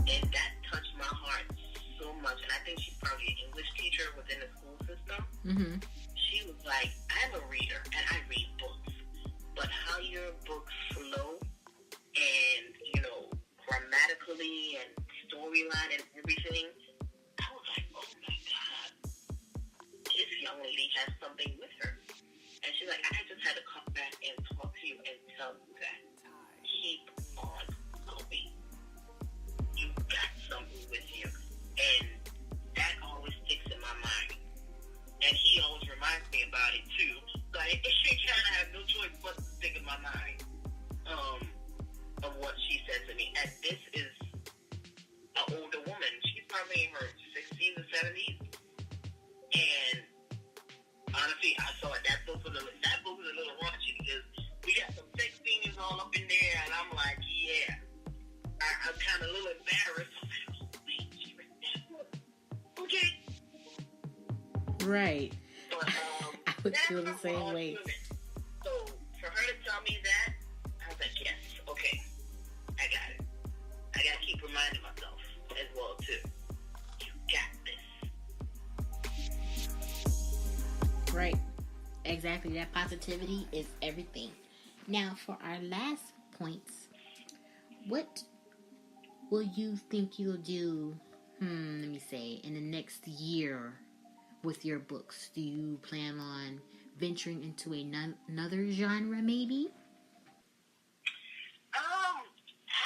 Speaker 3: And that touched my heart so much. And I think she's probably an English teacher within the school system.
Speaker 2: Mm-hmm.
Speaker 3: She was like, I'm a reader and I read books, but how your books flow and, grammatically and storyline and everything, I was like, oh my God, this young lady has something with her. And she's like, I just had to come back and talk to you and tell you that. Keep on going. You got something with you. And that always sticks in my mind. And he always reminds me about it too. Like, she kind of has no choice but to stick in my mind of what she said to me. And this is an older woman. She's probably in her 60s or 70s. And honestly, I saw it. That book was a little raunchy because we got some sex scenes all up in there, and I'm like, yeah. I'm kind of a little embarrassed. I'm like, oh, wait, she read that book. Okay.
Speaker 2: Right.
Speaker 3: But,
Speaker 2: I would feel the same way.
Speaker 3: So, for her to tell me that, I was like, yes, okay. I got it. I got to keep reminding myself as well, too. You got this.
Speaker 2: Right. Exactly. That positivity is everything. Now, for our last points, what will you think you'll do, let me say, in the next year with your books? Do you plan on venturing into another genre, maybe?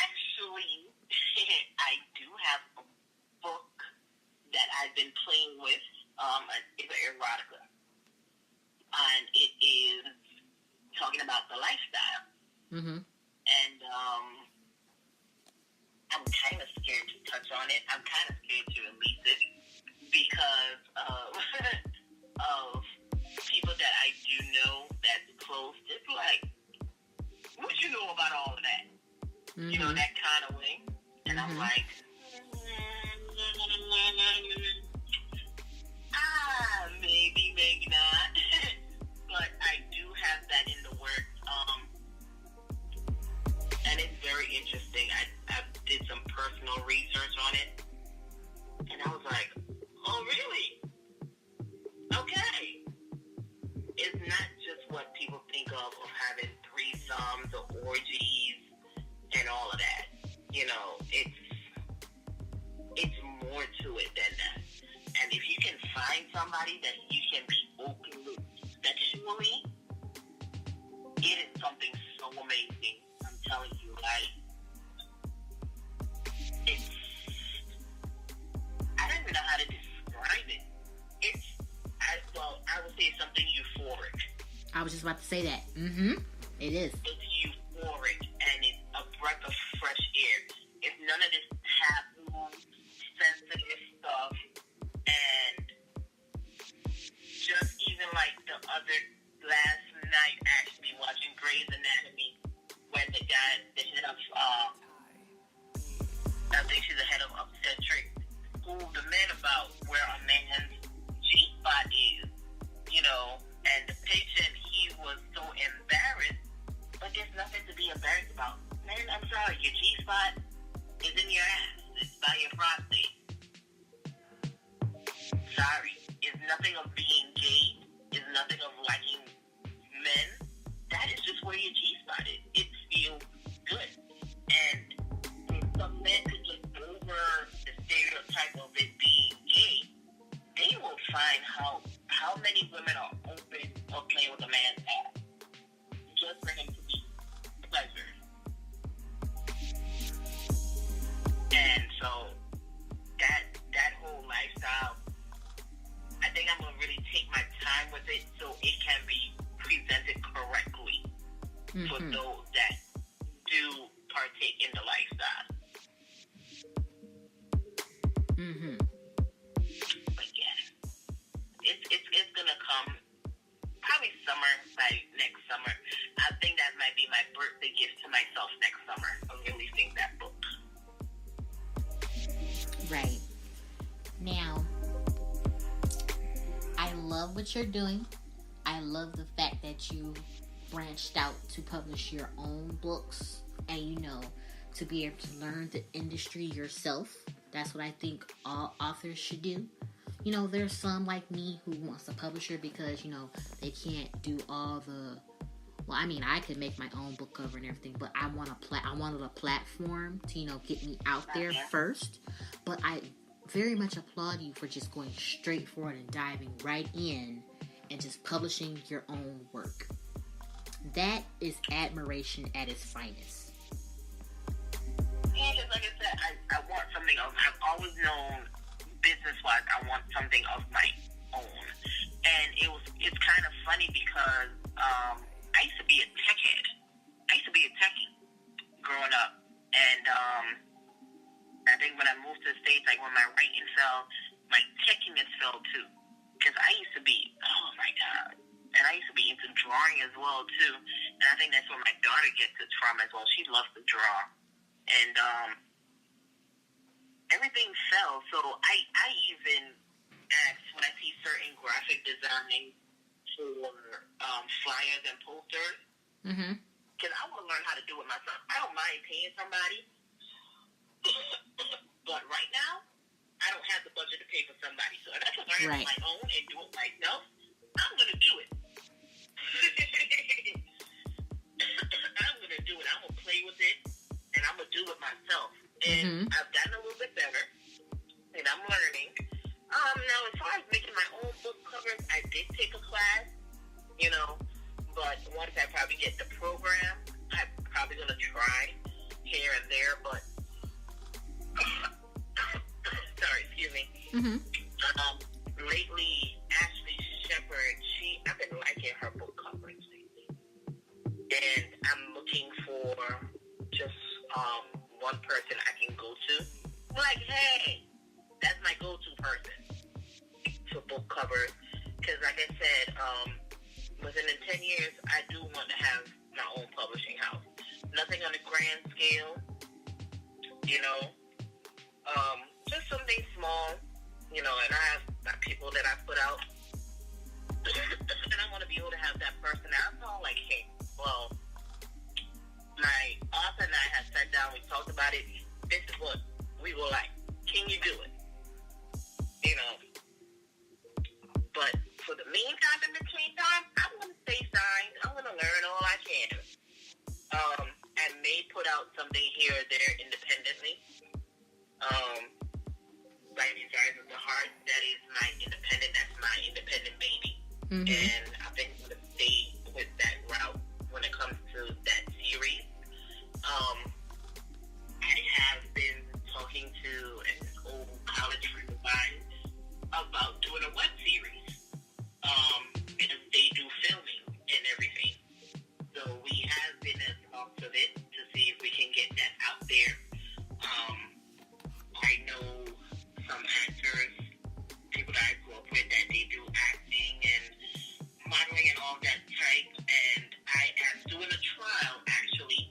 Speaker 3: Actually, I do have a book that I've been playing with. It's an erotica. And it is talking about the lifestyle.
Speaker 2: Mm-hmm.
Speaker 3: And I'm kind of scared to touch on it. I'm kind of scared to release it because of people that I do know that's close. It's like, what you know about all of that?
Speaker 2: Mm-hmm.
Speaker 3: You know, that kind of way. And I'm like, maybe, maybe not. But I do have that in the works. And it's very interesting. I did some personal research on it. And I was like, oh, really? Okay. It's not just what people think of having threesomes or orgies and all of that. It's more to it than that. And if you can find somebody that you can be open with sexually, it is something so amazing. I'm telling you, like, I don't even know how to describe it. I would say it's something euphoric.
Speaker 2: I was just about to say that. Mm-hmm. It is.
Speaker 3: It's euphoric, and it's a breath of fresh air. It's none of this taboo, sensitive stuff, and just even like the other last night, actually watching Grey's Anatomy, when the head of I think sorry, is nothing of being gay, is nothing of liking men. That is just where your G-spot is. It feels good. And if some men could get over the stereotype of it being gay, they will find how many women are open or playing with a man's ass just for him to be pleasured. And so that whole lifestyle, I think I'm gonna really take my time with it so it can be presented correctly for those that do partake in the lifestyle. But yeah, it's gonna come probably summer, like next summer. I think that might be my birthday gift to myself next summer of releasing that book.
Speaker 2: Right. Now, I love what you're doing. I love the fact that you branched out to publish your own books and, to be able to learn the industry yourself. That's what I think all authors should do. There's some like me who wants a publisher because, they can't do all the... Well, I mean, I could make my own book cover and everything, but I wanted a platform to, get me out there first. But I very much applaud you for just going straight forward and diving right in and just publishing your own work. That is admiration at its finest.
Speaker 3: And just like I said, I want something else. I've always known, business-wise, I want something of my own. And it's kind of funny because I used to be a tech head. I used to be a techie growing up. And I think when I moved to the States, like when my writing fell, my techiness fell too. Because I used to be, oh my God. And I used to be into drawing as well too. And I think that's where my daughter gets it from as well. She loves to draw. And everything fell. So I even asked when I see certain graphic design for flyers and posters, because I want to learn how to do it myself. I don't mind paying somebody, but right now, I don't have the budget to pay for somebody. So if I can learn it on my own and do it myself, I'm going to do it. I'm going to do it. I'm going to play with it, and I'm going to do it myself. And I've gotten a little bit better, and I'm learning. Now, as far as making my own book covers, I did take a class, but once I probably get the program, I'm probably going to try here and there, but sorry, excuse me. Lately, Ashley Shepard, I've been liking her book covers lately, and I'm looking for just one person I can go to. Like, hey, that's my go-to person for book covers. Because, like I said, within the 10 years, I do want to have my own publishing house. Nothing on a grand scale, just something small, and I have people that I put out. And I want to be able to have that person. I felt like, hey, well, my author and I have sat down, we talked about it. This is what we were like. Can you do it? But for the meantime, in between time, I'm going to stay signed. I'm going to learn all I can. I may put out something here or there independently. Like These Eyes of the Heart, that is my independent. That's my independent baby. And I think I'm going to stay with that route when it comes to that series. I have been talking to an old college friend of mine about doing a web series. And they do filming and everything. So we have been in talks of it to see if we can get that out there. I know some actors, people that I grew up with, that they do acting and modeling and all that type. And I am doing a trial, actually,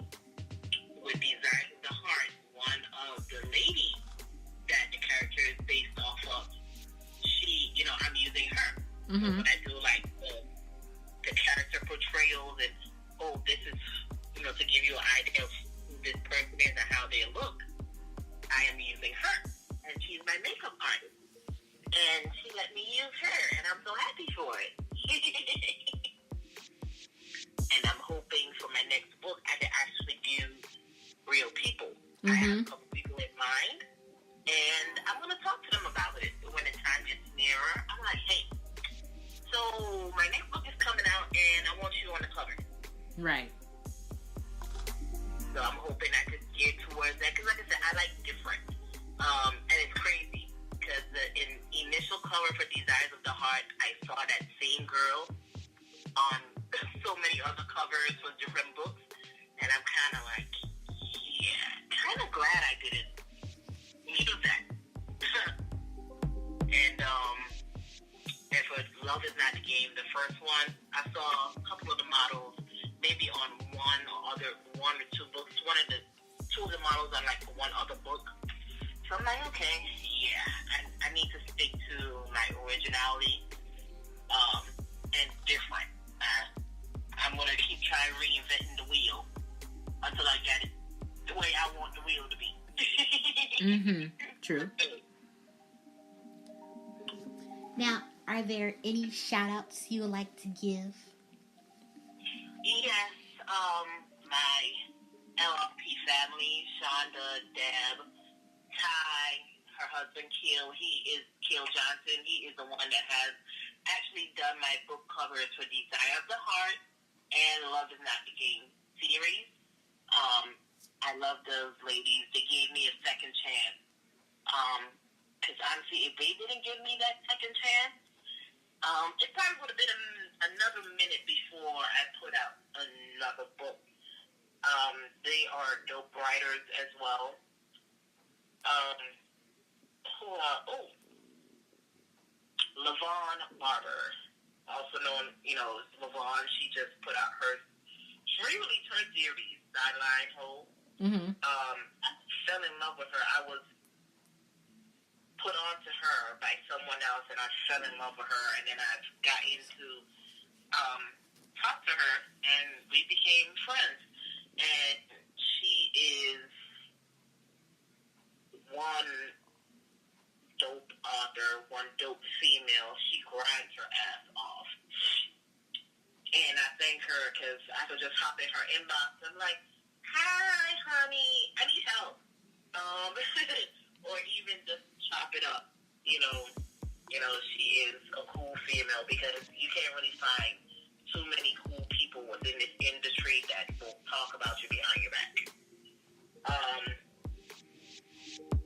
Speaker 3: with These Eyes of the Heart. One of the ladies that the character is based off of, I'm using her. So when I do like the character portrayals and this is to give you an idea of who this person is and how they look, I am using her, and she's my makeup artist. And she let me use her, and I'm so happy for it. And I'm hoping for my next book I can actually do real people. I have a couple people in mind, and I'm going to talk to them about it when the time gets nearer. I'm like, hey, so my next book is coming out, and I want you on the cover.
Speaker 2: Right.
Speaker 3: So I'm hoping I could gear towards that, because like I said, I like different. And it's crazy, because the initial cover for Desires of the Heart, I saw that same girl on so many other covers for different books, and I'm kind of like, yeah, kind of glad I didn't use that. And for Love Is Not the Game, the first one, I saw a couple of the models, maybe on one or two books. Two of the models on like one other book. So I'm like, okay, yeah, I need to stick to my originality, and different. I'm gonna keep trying reinventing the wheel until I get it the way I want the wheel to be.
Speaker 2: True. Now, are there any shout-outs you would like to give?
Speaker 3: Yes, my LLP family, Shonda, Deb, Ty, her husband, Keel Johnson. He is the one that has actually done my book covers for Desire of the Heart and Love Is Not the Game series. I love those ladies. They gave me a second chance. Because honestly, if they didn't give me that second chance, it probably would have been another minute before I put out another book. They are dope writers as well. Jevonne Barber, also known, as Jevonne. She just put out she released her series, Sideline Hole. I fell in love with her. I was put on to her by someone else, and I fell in love with her, and then I got into talk to her, and we became friends. And she is one dope author, one dope female. She grinds her ass off. And I thank her, because I could just hop in her inbox. I'm like, hi, honey, I need help. Or even just chop it up. She is a cool female, because you can't really find too many cool people within this industry that will talk about you behind your back.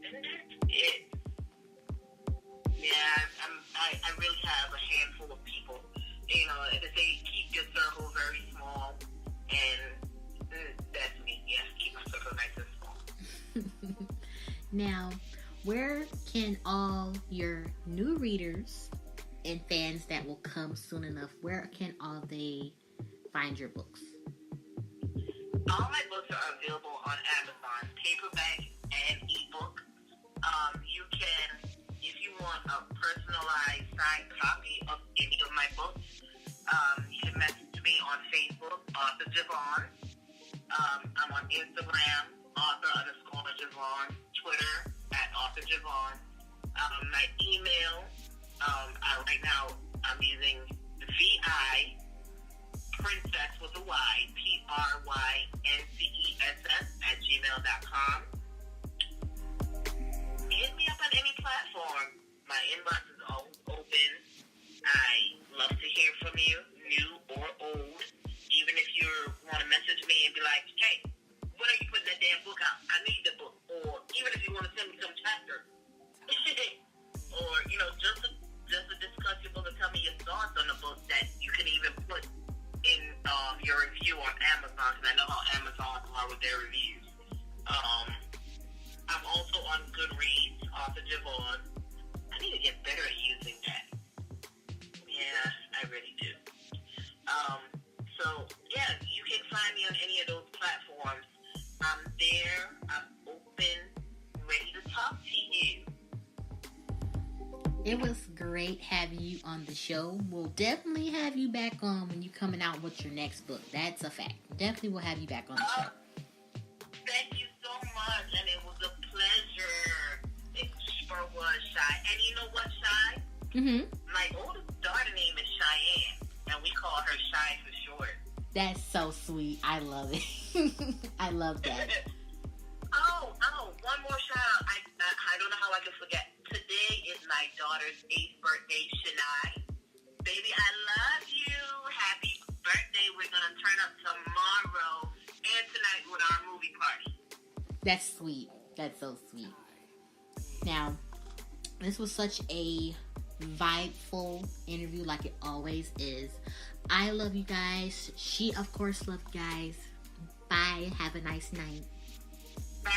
Speaker 3: And that's it. Yeah, I really have a handful of people. They say keep your circle very small, and that's me. Yes, keep my circle nice and small.
Speaker 2: Now, where can all your new readers and fans that will come soon enough, where can all they find your books?
Speaker 3: All my books are available on Amazon, paperback and ebook. You can, if you want a personalized signed copy of any of my books, you can message me on Facebook, author Jevonne. I'm on Instagram, author_Jevonne, Twitter @author Jevonne. My email, right now I'm using VI Princess with a Y, PRYNCESS @gmail.com. Hit me up on any platform. My inbox is always open. I love to hear from you, new or old. Even if you want to message me and be like, hey, when are you putting that damn book out? I need the book. Or even if you want to send me some chapter. Or, just to discuss your book and tell me your thoughts on the book that you can even put in your review on Amazon, because I know how Amazon are with their reviews. I'm also on Goodreads, author Jevonne. I need to get better at using that. Yeah, I really do. So, yeah, you can find me on any of those platforms. I'm there. I'm open, ready to talk to you.
Speaker 2: It was great having you on the show. We'll definitely have you back on when you're coming out with your next book. That's a fact. Definitely will have you back on the show.
Speaker 3: Thank you so much, and it was a pleasure. It sure was, Shy. And you know what, Shy?
Speaker 2: Mm-hmm.
Speaker 3: My oldest daughter name is Cheyenne, and we call her Shy for short.
Speaker 2: That's so sweet. I love it. I love that.
Speaker 3: One more shout out. I don't know how I can forget. Today is my daughter's 8th birthday, Shania. Baby, I love you. Happy birthday. We're going to turn up tomorrow and tonight with our movie party.
Speaker 2: That's sweet. That's so sweet. Now, this was such a vibeful interview like it always is. I love you guys. She, of course, loves you guys. Bye. Have a nice night.
Speaker 3: Bye.